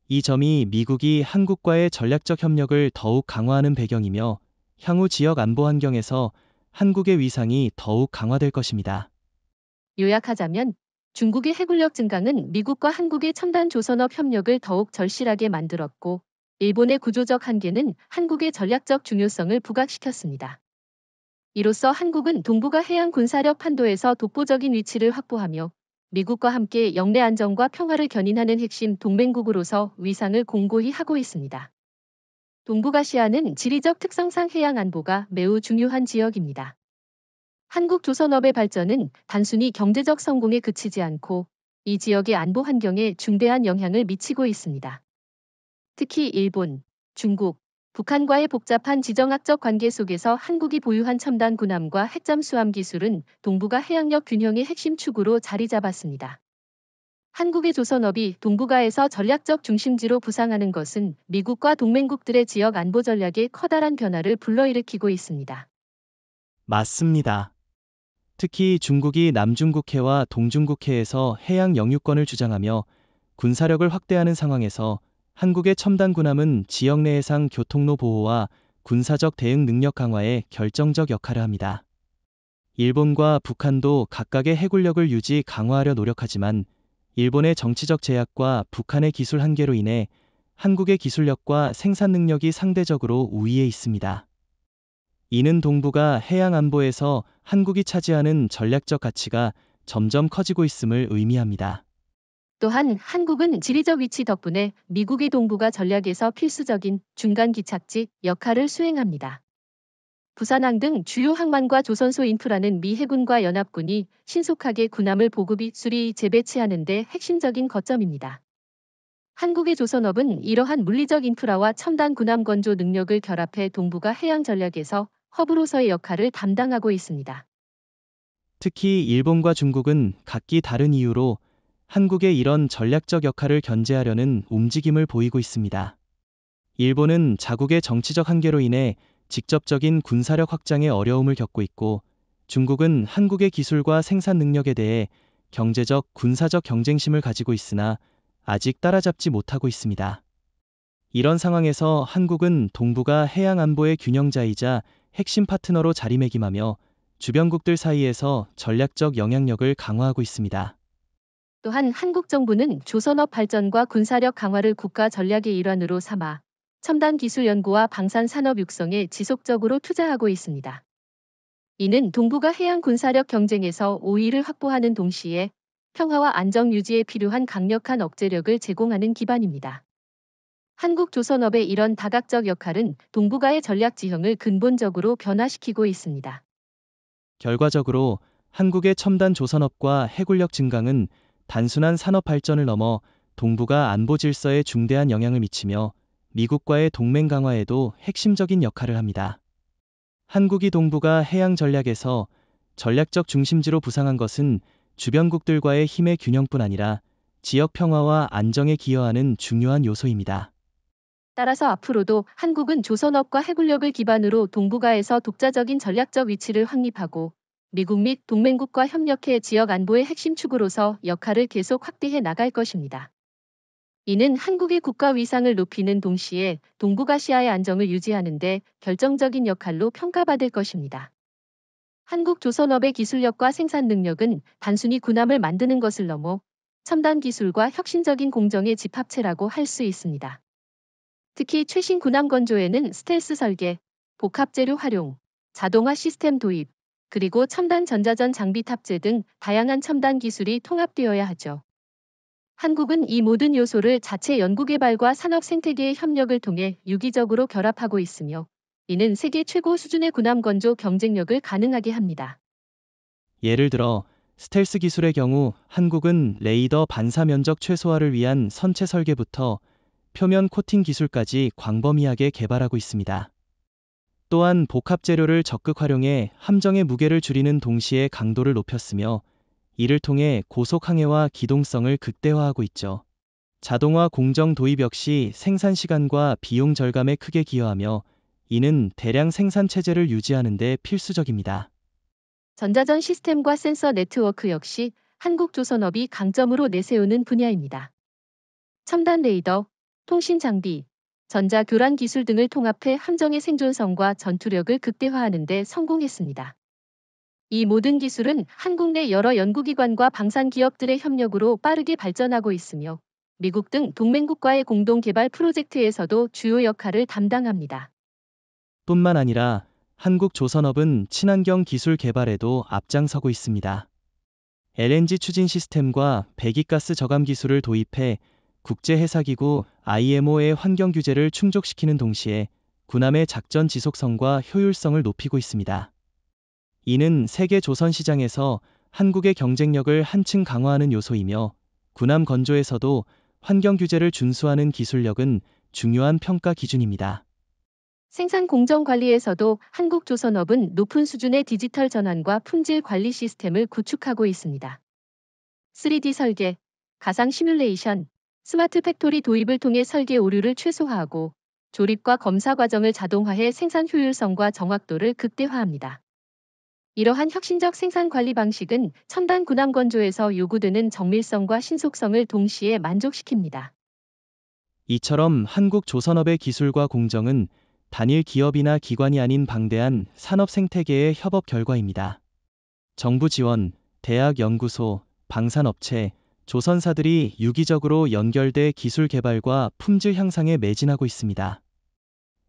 이 점이 미국이 한국과의 전략적 협력을 더욱 강화하는 배경이며 향후 지역 안보 환경에서 한국의 위상이 더욱 강화될 것입니다. 요약하자면 중국의 해군력 증강은 미국과 한국의 첨단 조선업 협력을 더욱 절실하게 만들었고 일본의 구조적 한계는 한국의 전략적 중요성을 부각시켰습니다. 이로써 한국은 동북아 해양 군사력 판도에서 독보적인 위치를 확보하며 미국과 함께 영내 안정과 평화를 견인하는 핵심 동맹국으로서 위상을 공고히 하고 있습니다. 동북아시아는 지리적 특성상 해양 안보가 매우 중요한 지역입니다. 한국 조선업의 발전은 단순히 경제적 성공에 그치지 않고 이 지역의 안보 환경에 중대한 영향을 미치고 있습니다. 특히 일본, 중국, 북한과의 복잡한 지정학적 관계 속에서 한국이 보유한 첨단 군함과 핵잠수함 기술은 동북아 해양력 균형의 핵심 축으로 자리 잡았습니다. 한국의 조선업이 동북아에서 전략적 중심지로 부상하는 것은 미국과 동맹국들의 지역 안보 전략에 커다란 변화를 불러일으키고 있습니다. 맞습니다. 특히 중국이 남중국해와 동중국해에서 해양 영유권을 주장하며 군사력을 확대하는 상황에서 한국의 첨단 군함은 지역 내 해상 교통로 보호와 군사적 대응 능력 강화에 결정적 역할을 합니다. 일본과 북한도 각각의 해군력을 유지 강화하려 노력하지만 일본의 정치적 제약과 북한의 기술 한계로 인해 한국의 기술력과 생산 능력이 상대적으로 우위에 있습니다. 이는 동북아 해양 안보에서 한국이 차지하는 전략적 가치가 점점 커지고 있음을 의미합니다. 또한 한국은 지리적 위치 덕분에 미국의 동북아 전략에서 필수적인 중간 기착지 역할을 수행합니다. 부산항 등 주요 항만과 조선소 인프라는 미 해군과 연합군이 신속하게 군함을 보급이 수리 재배치하는 데 핵심적인 거점입니다. 한국의 조선업은 이러한 물리적 인프라와 첨단 군함 건조 능력을 결합해 동북아 해양 전략에서 허브로서의 역할을 담당하고 있습니다. 특히 일본과 중국은 각기 다른 이유로 한국의 이런 전략적 역할을 견제하려는 움직임을 보이고 있습니다. 일본은 자국의 정치적 한계로 인해 직접적인 군사력 확장에 어려움을 겪고 있고, 중국은 한국의 기술과 생산 능력에 대해 경제적, 군사적 경쟁심을 가지고 있으나 아직 따라잡지 못하고 있습니다. 이런 상황에서 한국은 동북아 해양 안보의 균형자이자 핵심 파트너로 자리매김하며 주변국들 사이에서 전략적 영향력을 강화하고 있습니다. 또한 한국 정부는 조선업 발전과 군사력 강화를 국가 전략의 일환으로 삼아 첨단 기술 연구와 방산 산업 육성에 지속적으로 투자하고 있습니다. 이는 동북아 해양 군사력 경쟁에서 우위를 확보하는 동시에 평화와 안정 유지에 필요한 강력한 억제력을 제공하는 기반입니다. 한국 조선업의 이런 다각적 역할은 동북아의 전략 지형을 근본적으로 변화시키고 있습니다. 결과적으로 한국의 첨단 조선업과 해군력 증강은 단순한 산업 발전을 넘어 동북아 안보 질서에 중대한 영향을 미치며 미국과의 동맹 강화에도 핵심적인 역할을 합니다. 한국이 동북아 해양 전략에서 전략적 중심지로 부상한 것은 주변국들과의 힘의 균형뿐 아니라 지역 평화와 안정에 기여하는 중요한 요소입니다. 따라서 앞으로도 한국은 조선업과 해군력을 기반으로 동북아에서 독자적인 전략적 위치를 확립하고 미국 및 동맹국과 협력해 지역 안보의 핵심 축으로서 역할을 계속 확대해 나갈 것입니다. 이는 한국의 국가 위상을 높이는 동시에 동북아시아의 안정을 유지하는 데 결정적인 역할로 평가받을 것입니다. 한국조선업의 기술력과 생산 능력은 단순히 군함을 만드는 것을 넘어 첨단 기술과 혁신적인 공정의 집합체라고 할 수 있습니다. 특히 최신 군함 건조에는 스텔스 설계, 복합 재료 활용, 자동화 시스템 도입, 그리고 첨단 전자전 장비 탑재 등 다양한 첨단 기술이 통합되어야 하죠. 한국은 이 모든 요소를 자체 연구개발과 산업 생태계의 협력을 통해 유기적으로 결합하고 있으며 이는 세계 최고 수준의 군함 건조 경쟁력을 가능하게 합니다. 예를 들어 스텔스 기술의 경우 한국은 레이더 반사 면적 최소화를 위한 선체 설계부터 표면 코팅 기술까지 광범위하게 개발하고 있습니다. 또한 복합 재료를 적극 활용해 함정의 무게를 줄이는 동시에 강도를 높였으며 이를 통해 고속 항해와 기동성을 극대화하고 있죠. 자동화 공정 도입 역시 생산 시간과 비용 절감에 크게 기여하며 이는 대량 생산 체제를 유지하는 데 필수적입니다. 전자전 시스템과 센서 네트워크 역시 한국조선업이 강점으로 내세우는 분야입니다. 첨단 레이더, 통신 장비, 전자 교란 기술 등을 통합해 함정의 생존성과 전투력을 극대화하는 데 성공했습니다. 이 모든 기술은 한국 내 여러 연구기관과 방산 기업들의 협력으로 빠르게 발전하고 있으며 미국 등 동맹국과의 공동 개발 프로젝트에서도 주요 역할을 담당합니다. 뿐만 아니라 한국조선업은 친환경 기술 개발에도 앞장서고 있습니다. LNG 추진 시스템과 배기가스 저감 기술을 도입해 국제해사기구 IMO의 환경 규제를 충족시키는 동시에 군함의 작전 지속성과 효율성을 높이고 있습니다. 이는 세계 조선 시장에서 한국의 경쟁력을 한층 강화하는 요소이며 군함 건조에서도 환경 규제를 준수하는 기술력은 중요한 평가 기준입니다. 생산 공정 관리에서도 한국조선업은 높은 수준의 디지털 전환과 품질 관리 시스템을 구축하고 있습니다. 3D 설계, 가상 시뮬레이션, 스마트 팩토리 도입을 통해 설계 오류를 최소화하고 조립과 검사 과정을 자동화해 생산 효율성과 정확도를 극대화합니다. 이러한 혁신적 생산 관리 방식은 첨단 군함 건조에서 요구되는 정밀성과 신속성을 동시에 만족시킵니다. 이처럼 한국조선업의 기술과 공정은 단일 기업이나 기관이 아닌 방대한 산업 생태계의 협업 결과입니다. 정부 지원, 대학 연구소, 방산업체, 조선사들이 유기적으로 연결돼 기술 개발과 품질 향상에 매진하고 있습니다.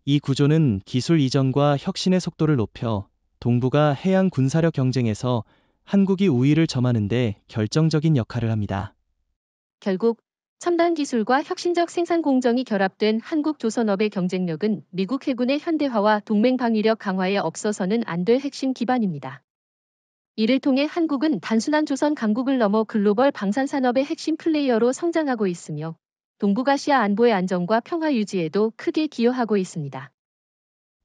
이 구조는 기술 이전과 혁신의 속도를 높여 동북아 해양 군사력 경쟁에서 한국이 우위를 점하는 데 결정적인 역할을 합니다. 결국 첨단 기술과 혁신적 생산 공정이 결합된 한국조선업의 경쟁력은 미국 해군의 현대화와 동맹 방위력 강화에 없어서는 안 될 핵심 기반입니다. 이를 통해 한국은 단순한 조선 강국을 넘어 글로벌 방산산업의 핵심 플레이어로 성장하고 있으며 동북아시아 안보의 안정과 평화 유지에도 크게 기여하고 있습니다.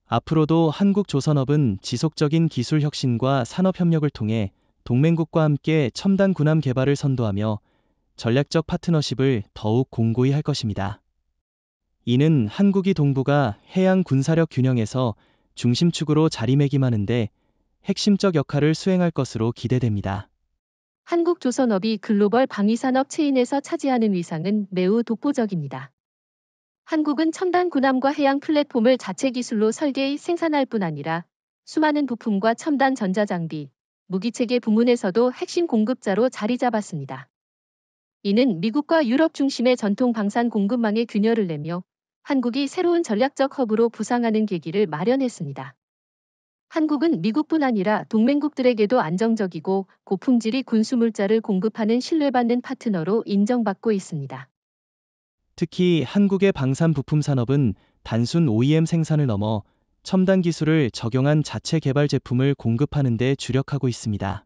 앞으로도 한국조선업은 지속적인 기술 혁신과 산업 협력을 통해 동맹국과 함께 첨단 군함 개발을 선도하며 전략적 파트너십을 더욱 공고히 할 것입니다. 이는 한국이 동북아 해양 군사력 균형에서 중심축으로 자리매김하는데 핵심적 역할을 수행할 것으로 기대됩니다. 한국조선업이 글로벌 방위산업 체인에서 차지하는 위상은 매우 독보적입니다. 한국은 첨단 군함과 해양 플랫폼을 자체 기술로 설계해 생산할 뿐 아니라 수많은 부품과 첨단 전자장비, 무기체계 부문에서도 핵심 공급자로 자리 잡았습니다. 이는 미국과 유럽 중심의 전통 방산 공급망에 균열을 내며 한국이 새로운 전략적 허브로 부상하는 계기를 마련했습니다. 한국은 미국뿐 아니라 동맹국들에게도 안정적이고 고품질의 군수물자를 공급하는 신뢰받는 파트너로 인정받고 있습니다. 특히 한국의 방산 부품 산업은 단순 OEM 생산을 넘어 첨단 기술을 적용한 자체 개발 제품을 공급하는 데 주력하고 있습니다.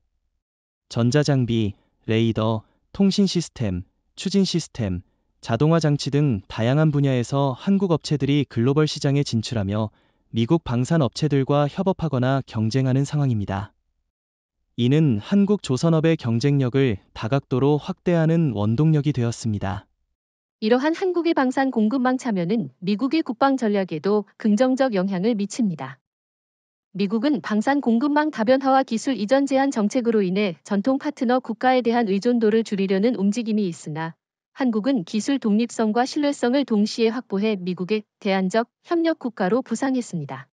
전자장비, 레이더, 통신 시스템, 추진 시스템, 자동화 장치 등 다양한 분야에서 한국 업체들이 글로벌 시장에 진출하며 미국 방산 업체들과 협업하거나 경쟁하는 상황입니다. 이는 한국 조선업의 경쟁력을 다각도로 확대하는 원동력이 되었습니다. 이러한 한국의 방산 공급망 참여는 미국의 국방 전략에도 긍정적 영향을 미칩니다. 미국은 방산 공급망 다변화와 기술 이전 제한 정책으로 인해 전통 파트너 국가에 대한 의존도를 줄이려는 움직임이 있으나 한국은 기술 독립성과 신뢰성을 동시에 확보해 미국의 대안적 협력 국가로 부상했습니다.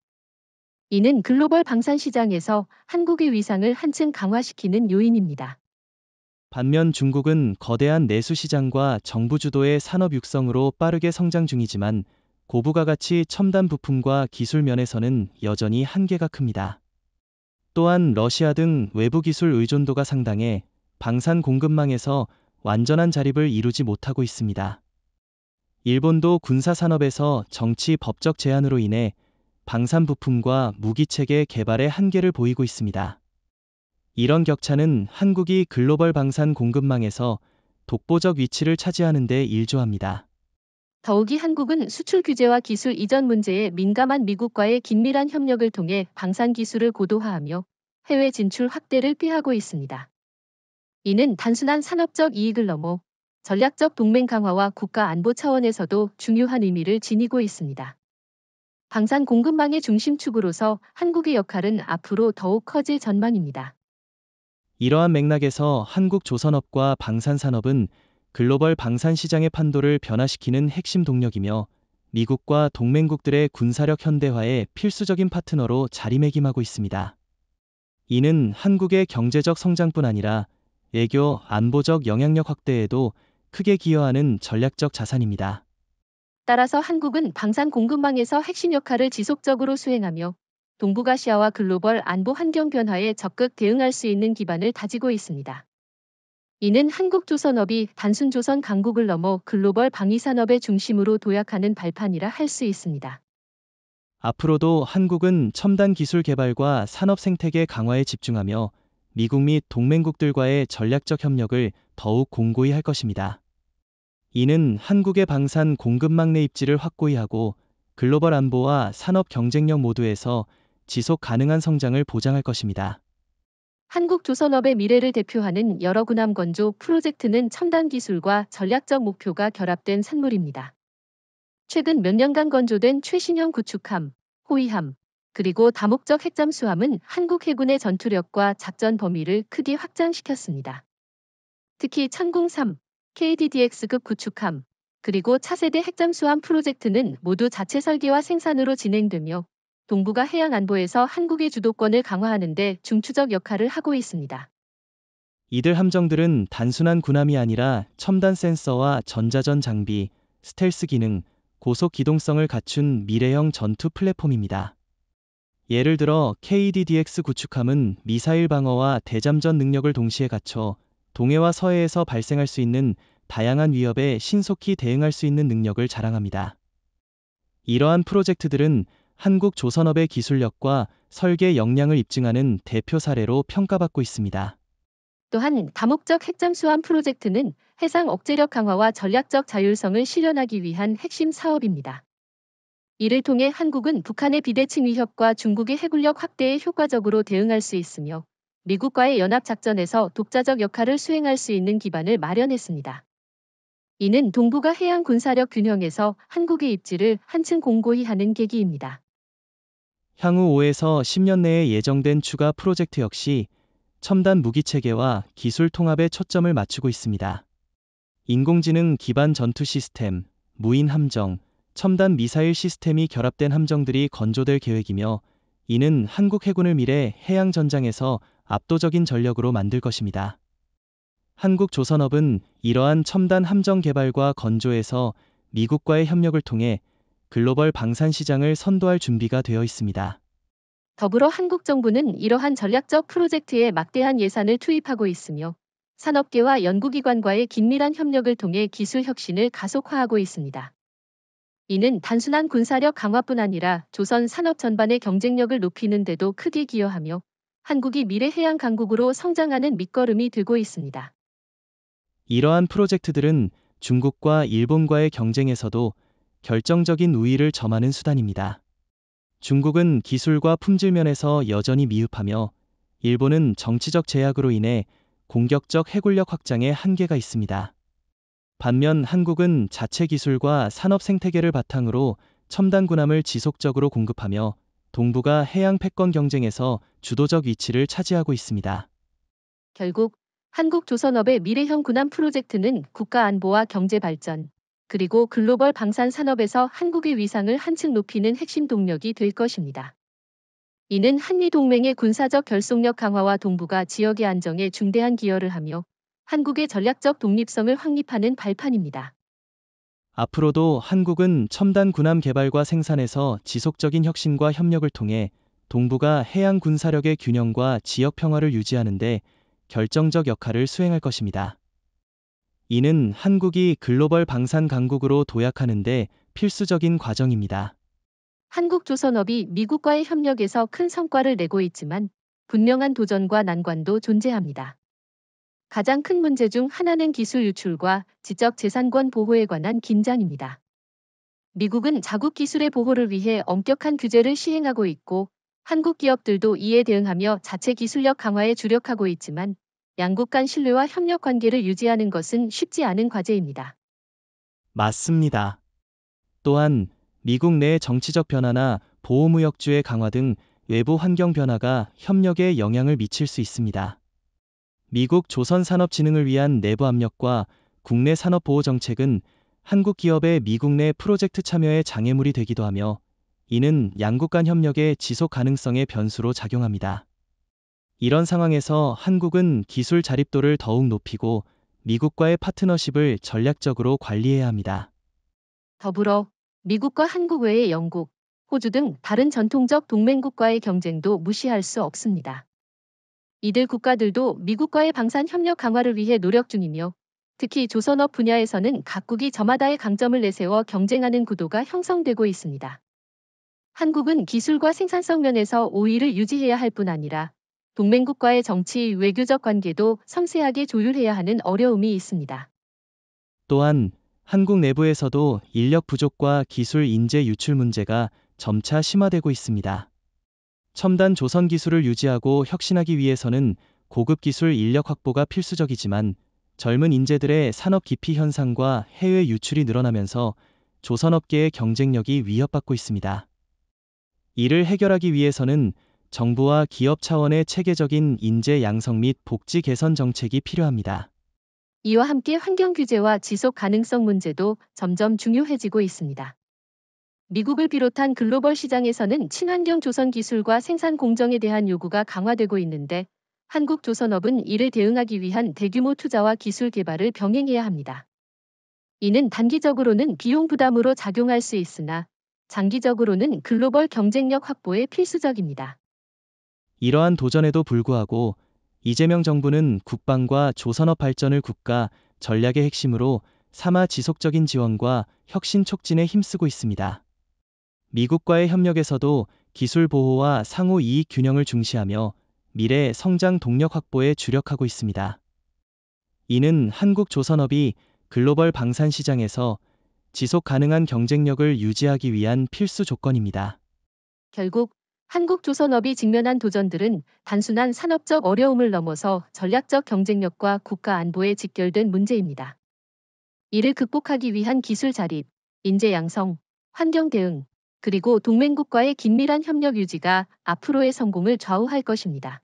이는 글로벌 방산 시장에서 한국의 위상을 한층 강화시키는 요인입니다. 반면 중국은 거대한 내수 시장과 정부 주도의 산업 육성으로 빠르게 성장 중이지만 고부가 가치 첨단 부품과 기술 면에서는 여전히 한계가 큽니다. 또한 러시아 등 외부 기술 의존도가 상당해 방산 공급망에서 완전한 자립을 이루지 못하고 있습니다. 일본도 군사 산업에서 정치 법적 제한으로 인해 방산 부품과 무기체계 개발에 한계를 보이고 있습니다. 이런 격차는 한국이 글로벌 방산 공급망에서 독보적 위치를 차지하는 데 일조합니다. 더욱이 한국은 수출 규제와 기술 이전 문제에 민감한 미국과의 긴밀한 협력을 통해 방산 기술을 고도화하며 해외 진출 확대를 꾀하고 있습니다. 이는 단순한 산업적 이익을 넘어 전략적 동맹 강화와 국가 안보 차원에서도 중요한 의미를 지니고 있습니다. 방산 공급망의 중심축으로서 한국의 역할은 앞으로 더욱 커질 전망입니다. 이러한 맥락에서 한국 조선업과 방산산업은 글로벌 방산 시장의 판도를 변화시키는 핵심 동력이며 미국과 동맹국들의 군사력 현대화에 필수적인 파트너로 자리매김하고 있습니다. 이는 한국의 경제적 성장뿐 아니라 외교, 안보적 영향력 확대에도 크게 기여하는 전략적 자산입니다. 따라서 한국은 방산 공급망에서 핵심 역할을 지속적으로 수행하며 동북아시아와 글로벌 안보 환경 변화에 적극 대응할 수 있는 기반을 다지고 있습니다. 이는 한국 조선업이 단순 조선 강국을 넘어 글로벌 방위산업의 중심으로 도약하는 발판이라 할 수 있습니다. 앞으로도 한국은 첨단 기술 개발과 산업 생태계 강화에 집중하며 미국 및 동맹국들과의 전략적 협력을 더욱 공고히 할 것입니다. 이는 한국의 방산 공급망 내 입지를 확고히 하고 글로벌 안보와 산업 경쟁력 모두에서 지속 가능한 성장을 보장할 것입니다. 한국 조선업의 미래를 대표하는 여러 군함 건조 프로젝트는 첨단 기술과 전략적 목표가 결합된 산물입니다. 최근 몇 년간 건조된 최신형 구축함, 호위함, 그리고 다목적 핵잠수함은 한국 해군의 전투력과 작전 범위를 크게 확장시켰습니다. 특히 천궁3, KDDX급 구축함, 그리고 차세대 핵잠수함 프로젝트는 모두 자체 설계와 생산으로 진행되며 동북아 해양 안보에서 한국의 주도권을 강화하는 데 중추적 역할을 하고 있습니다. 이들 함정들은 단순한 군함이 아니라 첨단 센서와 전자전 장비, 스텔스 기능, 고속 기동성을 갖춘 미래형 전투 플랫폼입니다. 예를 들어 KDDX 구축함은 미사일 방어와 대잠전 능력을 동시에 갖춰 동해와 서해에서 발생할 수 있는 다양한 위협에 신속히 대응할 수 있는 능력을 자랑합니다. 이러한 프로젝트들은 한국 조선업의 기술력과 설계 역량을 입증하는 대표 사례로 평가받고 있습니다. 또한 다목적 핵잠수함 프로젝트는 해상 억제력 강화와 전략적 자율성을 실현하기 위한 핵심 사업입니다. 이를 통해 한국은 북한의 비대칭 위협과 중국의 해군력 확대에 효과적으로 대응할 수 있으며 미국과의 연합작전에서 독자적 역할을 수행할 수 있는 기반을 마련했습니다. 이는 동북아 해양 군사력 균형에서 한국의 입지를 한층 공고히 하는 계기입니다. 향후 5에서 10년 내에 예정된 추가 프로젝트 역시 첨단 무기 체계와 기술 통합에 초점을 맞추고 있습니다. 인공지능 기반 전투 시스템, 무인 함정, 첨단 미사일 시스템이 결합된 함정들이 건조될 계획이며 이는 한국 해군을 미래 해양 전장에서 압도적인 전력으로 만들 것입니다. 한국 조선업은 이러한 첨단 함정 개발과 건조에서 미국과의 협력을 통해 글로벌 방산 시장을 선도할 준비가 되어 있습니다. 더불어 한국 정부는 이러한 전략적 프로젝트에 막대한 예산을 투입하고 있으며 산업계와 연구기관과의 긴밀한 협력을 통해 기술 혁신을 가속화하고 있습니다. 이는 단순한 군사력 강화뿐 아니라 조선 산업 전반의 경쟁력을 높이는 데도 크게 기여하며 한국이 미래 해양 강국으로 성장하는 밑거름이 되고 있습니다. 이러한 프로젝트들은 중국과 일본과의 경쟁에서도 결정적인 우위를 점하는 수단입니다. 중국은 기술과 품질 면에서 여전히 미흡하며 일본은 정치적 제약으로 인해 공격적 해군력 확장에 한계가 있습니다. 반면 한국은 자체 기술과 산업 생태계를 바탕으로 첨단 군함을 지속적으로 공급하며 동북아 해양 패권 경쟁에서 주도적 위치를 차지하고 있습니다. 결국 한국조선업의 미래형 군함 프로젝트는 국가 안보와 경제 발전, 그리고 글로벌 방산 산업에서 한국의 위상을 한층 높이는 핵심 동력이 될 것입니다. 이는 한미동맹의 군사적 결속력 강화와 동북아 지역의 안정에 중대한 기여를 하며 한국의 전략적 독립성을 확립하는 발판입니다. 앞으로도 한국은 첨단 군함 개발과 생산에서 지속적인 혁신과 협력을 통해 동북아 해양 군사력의 균형과 지역 평화를 유지하는 데 결정적 역할을 수행할 것입니다. 이는 한국이 글로벌 방산 강국으로 도약하는 데 필수적인 과정입니다. 한국조선업이 미국과의 협력에서 큰 성과를 내고 있지만 분명한 도전과 난관도 존재합니다. 가장 큰 문제 중 하나는 기술 유출과 지적 재산권 보호에 관한 긴장입니다. 미국은 자국 기술의 보호를 위해 엄격한 규제를 시행하고 있고 한국 기업들도 이에 대응하며 자체 기술력 강화에 주력하고 있지만 양국 간 신뢰와 협력 관계를 유지하는 것은 쉽지 않은 과제입니다. 맞습니다. 또한 미국 내 정치적 변화나 보호무역주의 강화 등 외부 환경 변화가 협력에 영향을 미칠 수 있습니다. 미국 조선산업진흥을 위한 내부 압력과 국내 산업보호 정책은 한국 기업의 미국 내 프로젝트 참여에 장애물이 되기도 하며 이는 양국 간 협력의 지속 가능성의 변수로 작용합니다. 이런 상황에서 한국은 기술 자립도를 더욱 높이고 미국과의 파트너십을 전략적으로 관리해야 합니다. 더불어 미국과 한국 외의 영국, 호주 등 다른 전통적 동맹국과의 경쟁도 무시할 수 없습니다. 이들 국가들도 미국과의 방산 협력 강화를 위해 노력 중이며 특히 조선업 분야에서는 각국이 저마다의 강점을 내세워 경쟁하는 구도가 형성되고 있습니다. 한국은 기술과 생산성 면에서 우위를 유지해야 할 뿐 아니라 동맹국과의 정치, 외교적 관계도 섬세하게 조율해야 하는 어려움이 있습니다. 또한 한국 내부에서도 인력 부족과 기술 인재 유출 문제가 점차 심화되고 있습니다. 첨단 조선 기술을 유지하고 혁신하기 위해서는 고급 기술 인력 확보가 필수적이지만 젊은 인재들의 산업 기피 현상과 해외 유출이 늘어나면서 조선업계의 경쟁력이 위협받고 있습니다. 이를 해결하기 위해서는 정부와 기업 차원의 체계적인 인재 양성 및 복지 개선 정책이 필요합니다. 이와 함께 환경 규제와 지속 가능성 문제도 점점 중요해지고 있습니다. 미국을 비롯한 글로벌 시장에서는 친환경 조선 기술과 생산 공정에 대한 요구가 강화되고 있는데 한국 조선업은 이를 대응하기 위한 대규모 투자와 기술 개발을 병행해야 합니다. 이는 단기적으로는 비용 부담으로 작용할 수 있으나 장기적으로는 글로벌 경쟁력 확보에 필수적입니다. 이러한 도전에도 불구하고 이재명 정부는 국방과 조선업 발전을 국가 전략의 핵심으로 삼아 지속적인 지원과 혁신 촉진에 힘쓰고 있습니다. 미국과의 협력에서도 기술 보호와 상호 이익 균형을 중시하며 미래 성장 동력 확보에 주력하고 있습니다. 이는 한국 조선업이 글로벌 방산 시장에서 지속 가능한 경쟁력을 유지하기 위한 필수 조건입니다. 결국 한국 조선업이 직면한 도전들은 단순한 산업적 어려움을 넘어서 전략적 경쟁력과 국가 안보에 직결된 문제입니다. 이를 극복하기 위한 기술 자립, 인재 양성, 환경 대응, 그리고 동맹국과의 긴밀한 협력 유지가 앞으로의 성공을 좌우할 것입니다.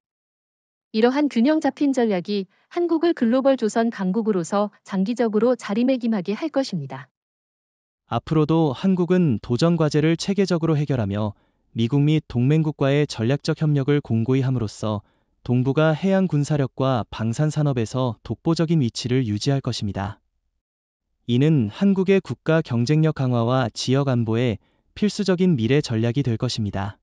이러한 균형 잡힌 전략이 한국을 글로벌 조선 강국으로서 장기적으로 자리매김하게 할 것입니다. 앞으로도 한국은 도전 과제를 체계적으로 해결하며 미국 및 동맹국과의 전략적 협력을 공고히 함으로써 동북아 해양 군사력과 방산 산업에서 독보적인 위치를 유지할 것입니다. 이는 한국의 국가 경쟁력 강화와 지역 안보에 필수적인 미래 전략이 될 것입니다.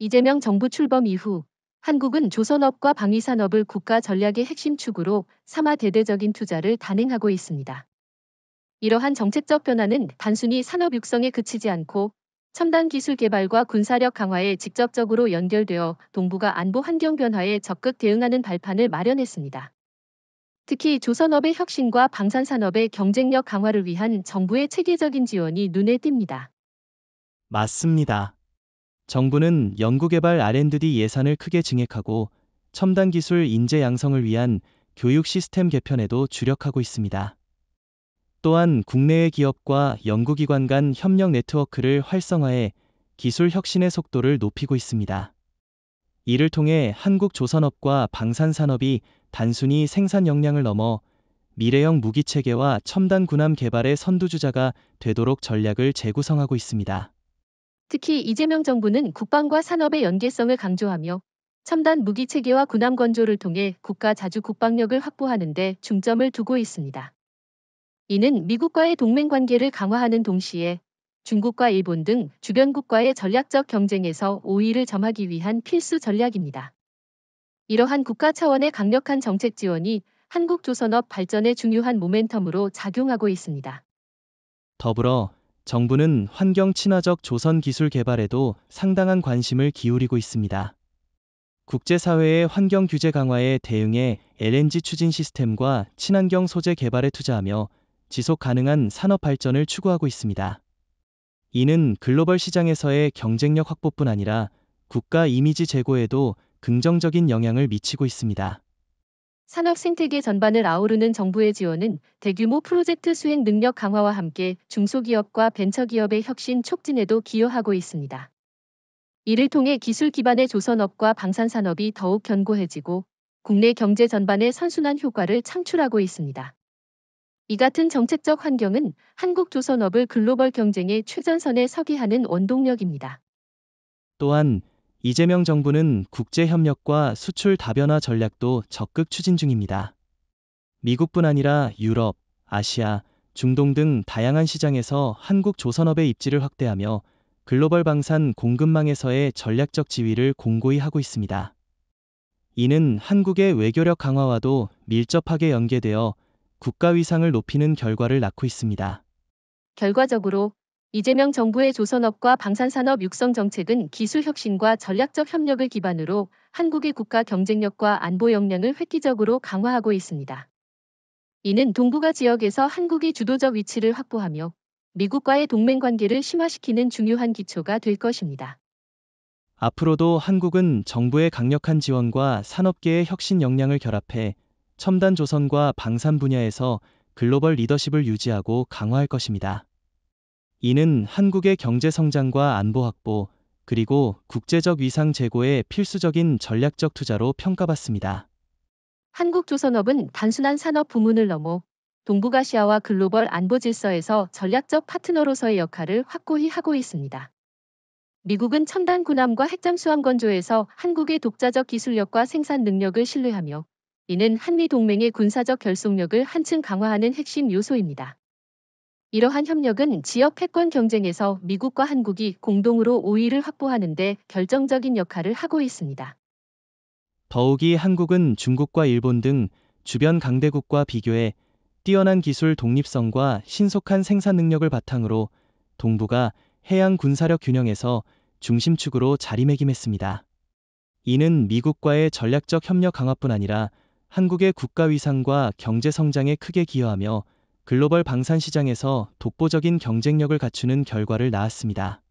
이재명 정부 출범 이후 한국은 조선업과 방위산업을 국가 전략의 핵심 축으로 삼아 대대적인 투자를 단행하고 있습니다. 이러한 정책적 변화는 단순히 산업 육성에 그치지 않고 첨단 기술 개발과 군사력 강화에 직접적으로 연결되어 동북아 안보 환경 변화에 적극 대응하는 발판을 마련했습니다. 특히 조선업의 혁신과 방산산업의 경쟁력 강화를 위한 정부의 체계적인 지원이 눈에 띕니다. 맞습니다. 정부는 연구개발 R&D 예산을 크게 증액하고 첨단 기술 인재 양성을 위한 교육 시스템 개편에도 주력하고 있습니다. 또한 국내의 기업과 연구기관 간 협력 네트워크를 활성화해 기술 혁신의 속도를 높이고 있습니다. 이를 통해 한국조선업과 방산산업이 단순히 생산 역량을 넘어 미래형 무기체계와 첨단 군함 개발의 선두주자가 되도록 전략을 재구성하고 있습니다. 특히 이재명 정부는 국방과 산업의 연계성을 강조하며 첨단 무기 체계와 군함 건조를 통해 국가 자주 국방력을 확보하는 데 중점을 두고 있습니다. 이는 미국과의 동맹 관계를 강화하는 동시에 중국과 일본 등 주변국과의 전략적 경쟁에서 우위를 점하기 위한 필수 전략입니다. 이러한 국가 차원의 강력한 정책 지원이 한국조선업 발전에 중요한 모멘텀으로 작용하고 있습니다. 더불어 정부는 환경 친화적 조선 기술 개발에도 상당한 관심을 기울이고 있습니다. 국제사회의 환경 규제 강화에 대응해 LNG 추진 시스템과 친환경 소재 개발에 투자하며 지속 가능한 산업 발전을 추구하고 있습니다. 이는 글로벌 시장에서의 경쟁력 확보뿐 아니라 국가 이미지 제고에도 긍정적인 영향을 미치고 있습니다. 산업 생태계 전반을 아우르는 정부의 지원은 대규모 프로젝트 수행 능력 강화와 함께 중소기업과 벤처기업의 혁신 촉진에도 기여하고 있습니다. 이를 통해 기술 기반의 조선업과 방산산업이 더욱 견고해지고 국내 경제 전반에 선순환 효과를 창출하고 있습니다. 이 같은 정책적 환경은 한국 조선업을 글로벌 경쟁의 최전선에 서게 하는 원동력입니다. 또한 이재명 정부는 국제협력과 수출 다변화 전략도 적극 추진 중입니다. 미국뿐 아니라 유럽, 아시아, 중동 등 다양한 시장에서 한국 조선업의 입지를 확대하며 글로벌 방산 공급망에서의 전략적 지위를 공고히 하고 있습니다. 이는 한국의 외교력 강화와도 밀접하게 연계되어 국가 위상을 높이는 결과를 낳고 있습니다. 결과적으로 이재명 정부의 조선업과 방산산업 육성 정책은 기술 혁신과 전략적 협력을 기반으로 한국의 국가 경쟁력과 안보 역량을 획기적으로 강화하고 있습니다. 이는 동북아 지역에서 한국이 주도적 위치를 확보하며 미국과의 동맹 관계를 심화시키는 중요한 기초가 될 것입니다. 앞으로도 한국은 정부의 강력한 지원과 산업계의 혁신 역량을 결합해 첨단 조선과 방산 분야에서 글로벌 리더십을 유지하고 강화할 것입니다. 이는 한국의 경제 성장과 안보 확보, 그리고 국제적 위상 제고에 필수적인 전략적 투자로 평가받습니다. 한국조선업은 단순한 산업 부문을 넘어 동북아시아와 글로벌 안보 질서에서 전략적 파트너로서의 역할을 확고히 하고 있습니다. 미국은 첨단 군함과 핵잠수함 건조에서 한국의 독자적 기술력과 생산 능력을 신뢰하며 이는 한미 동맹의 군사적 결속력을 한층 강화하는 핵심 요소입니다. 이러한 협력은 지역 패권 경쟁에서 미국과 한국이 공동으로 우위를 확보하는 데 결정적인 역할을 하고 있습니다. 더욱이 한국은 중국과 일본 등 주변 강대국과 비교해 뛰어난 기술 독립성과 신속한 생산 능력을 바탕으로 동북아 해양 군사력 균형에서 중심축으로 자리매김했습니다. 이는 미국과의 전략적 협력 강화뿐 아니라 한국의 국가 위상과 경제 성장에 크게 기여하며 글로벌 방산 시장에서 독보적인 경쟁력을 갖추는 결과를 낳았습니다.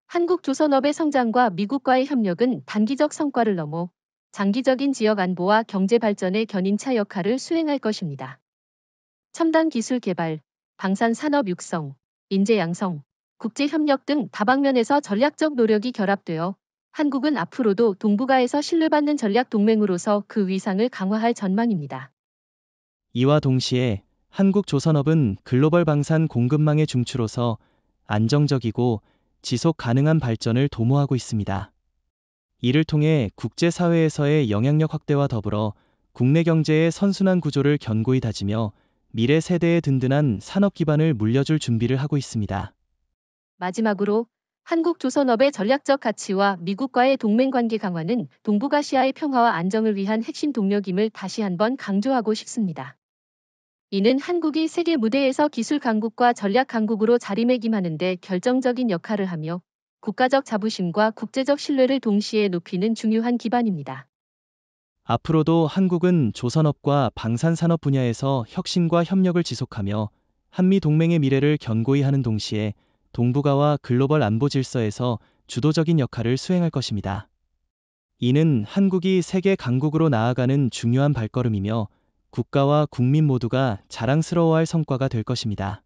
한국조선업의 성장과 미국과의 협력은 단기적 성과를 넘어 장기적인 지역 안보와 경제 발전의 견인차 역할을 수행할 것입니다. 첨단 기술 개발, 방산 산업 육성, 인재 양성, 국제 협력 등 다방면에서 전략적 노력이 결합되어 한국은 앞으로도 동북아에서 신뢰받는 전략 동맹으로서 그 위상을 강화할 전망입니다. 이와 동시에 한국조선업은 글로벌 방산 공급망의 중추로서 안정적이고 지속 가능한 발전을 도모하고 있습니다. 이를 통해 국제사회에서의 영향력 확대와 더불어 국내 경제의 선순환 구조를 견고히 다지며 미래 세대의 든든한 산업 기반을 물려줄 준비를 하고 있습니다. 마지막으로 한국조선업의 전략적 가치와 미국과의 동맹 관계 강화는 동북아시아의 평화와 안정을 위한 핵심 동력임을 다시 한번 강조하고 싶습니다. 이는 한국이 세계 무대에서 기술 강국과 전략 강국으로 자리매김하는 데 결정적인 역할을 하며 국가적 자부심과 국제적 신뢰를 동시에 높이는 중요한 기반입니다. 앞으로도 한국은 조선업과 방산산업 분야에서 혁신과 협력을 지속하며 한미 동맹의 미래를 견고히 하는 동시에 동북아와 글로벌 안보 질서에서 주도적인 역할을 수행할 것입니다. 이는 한국이 세계 강국으로 나아가는 중요한 발걸음이며 국가와 국민 모두가 자랑스러워할 성과가 될 것입니다.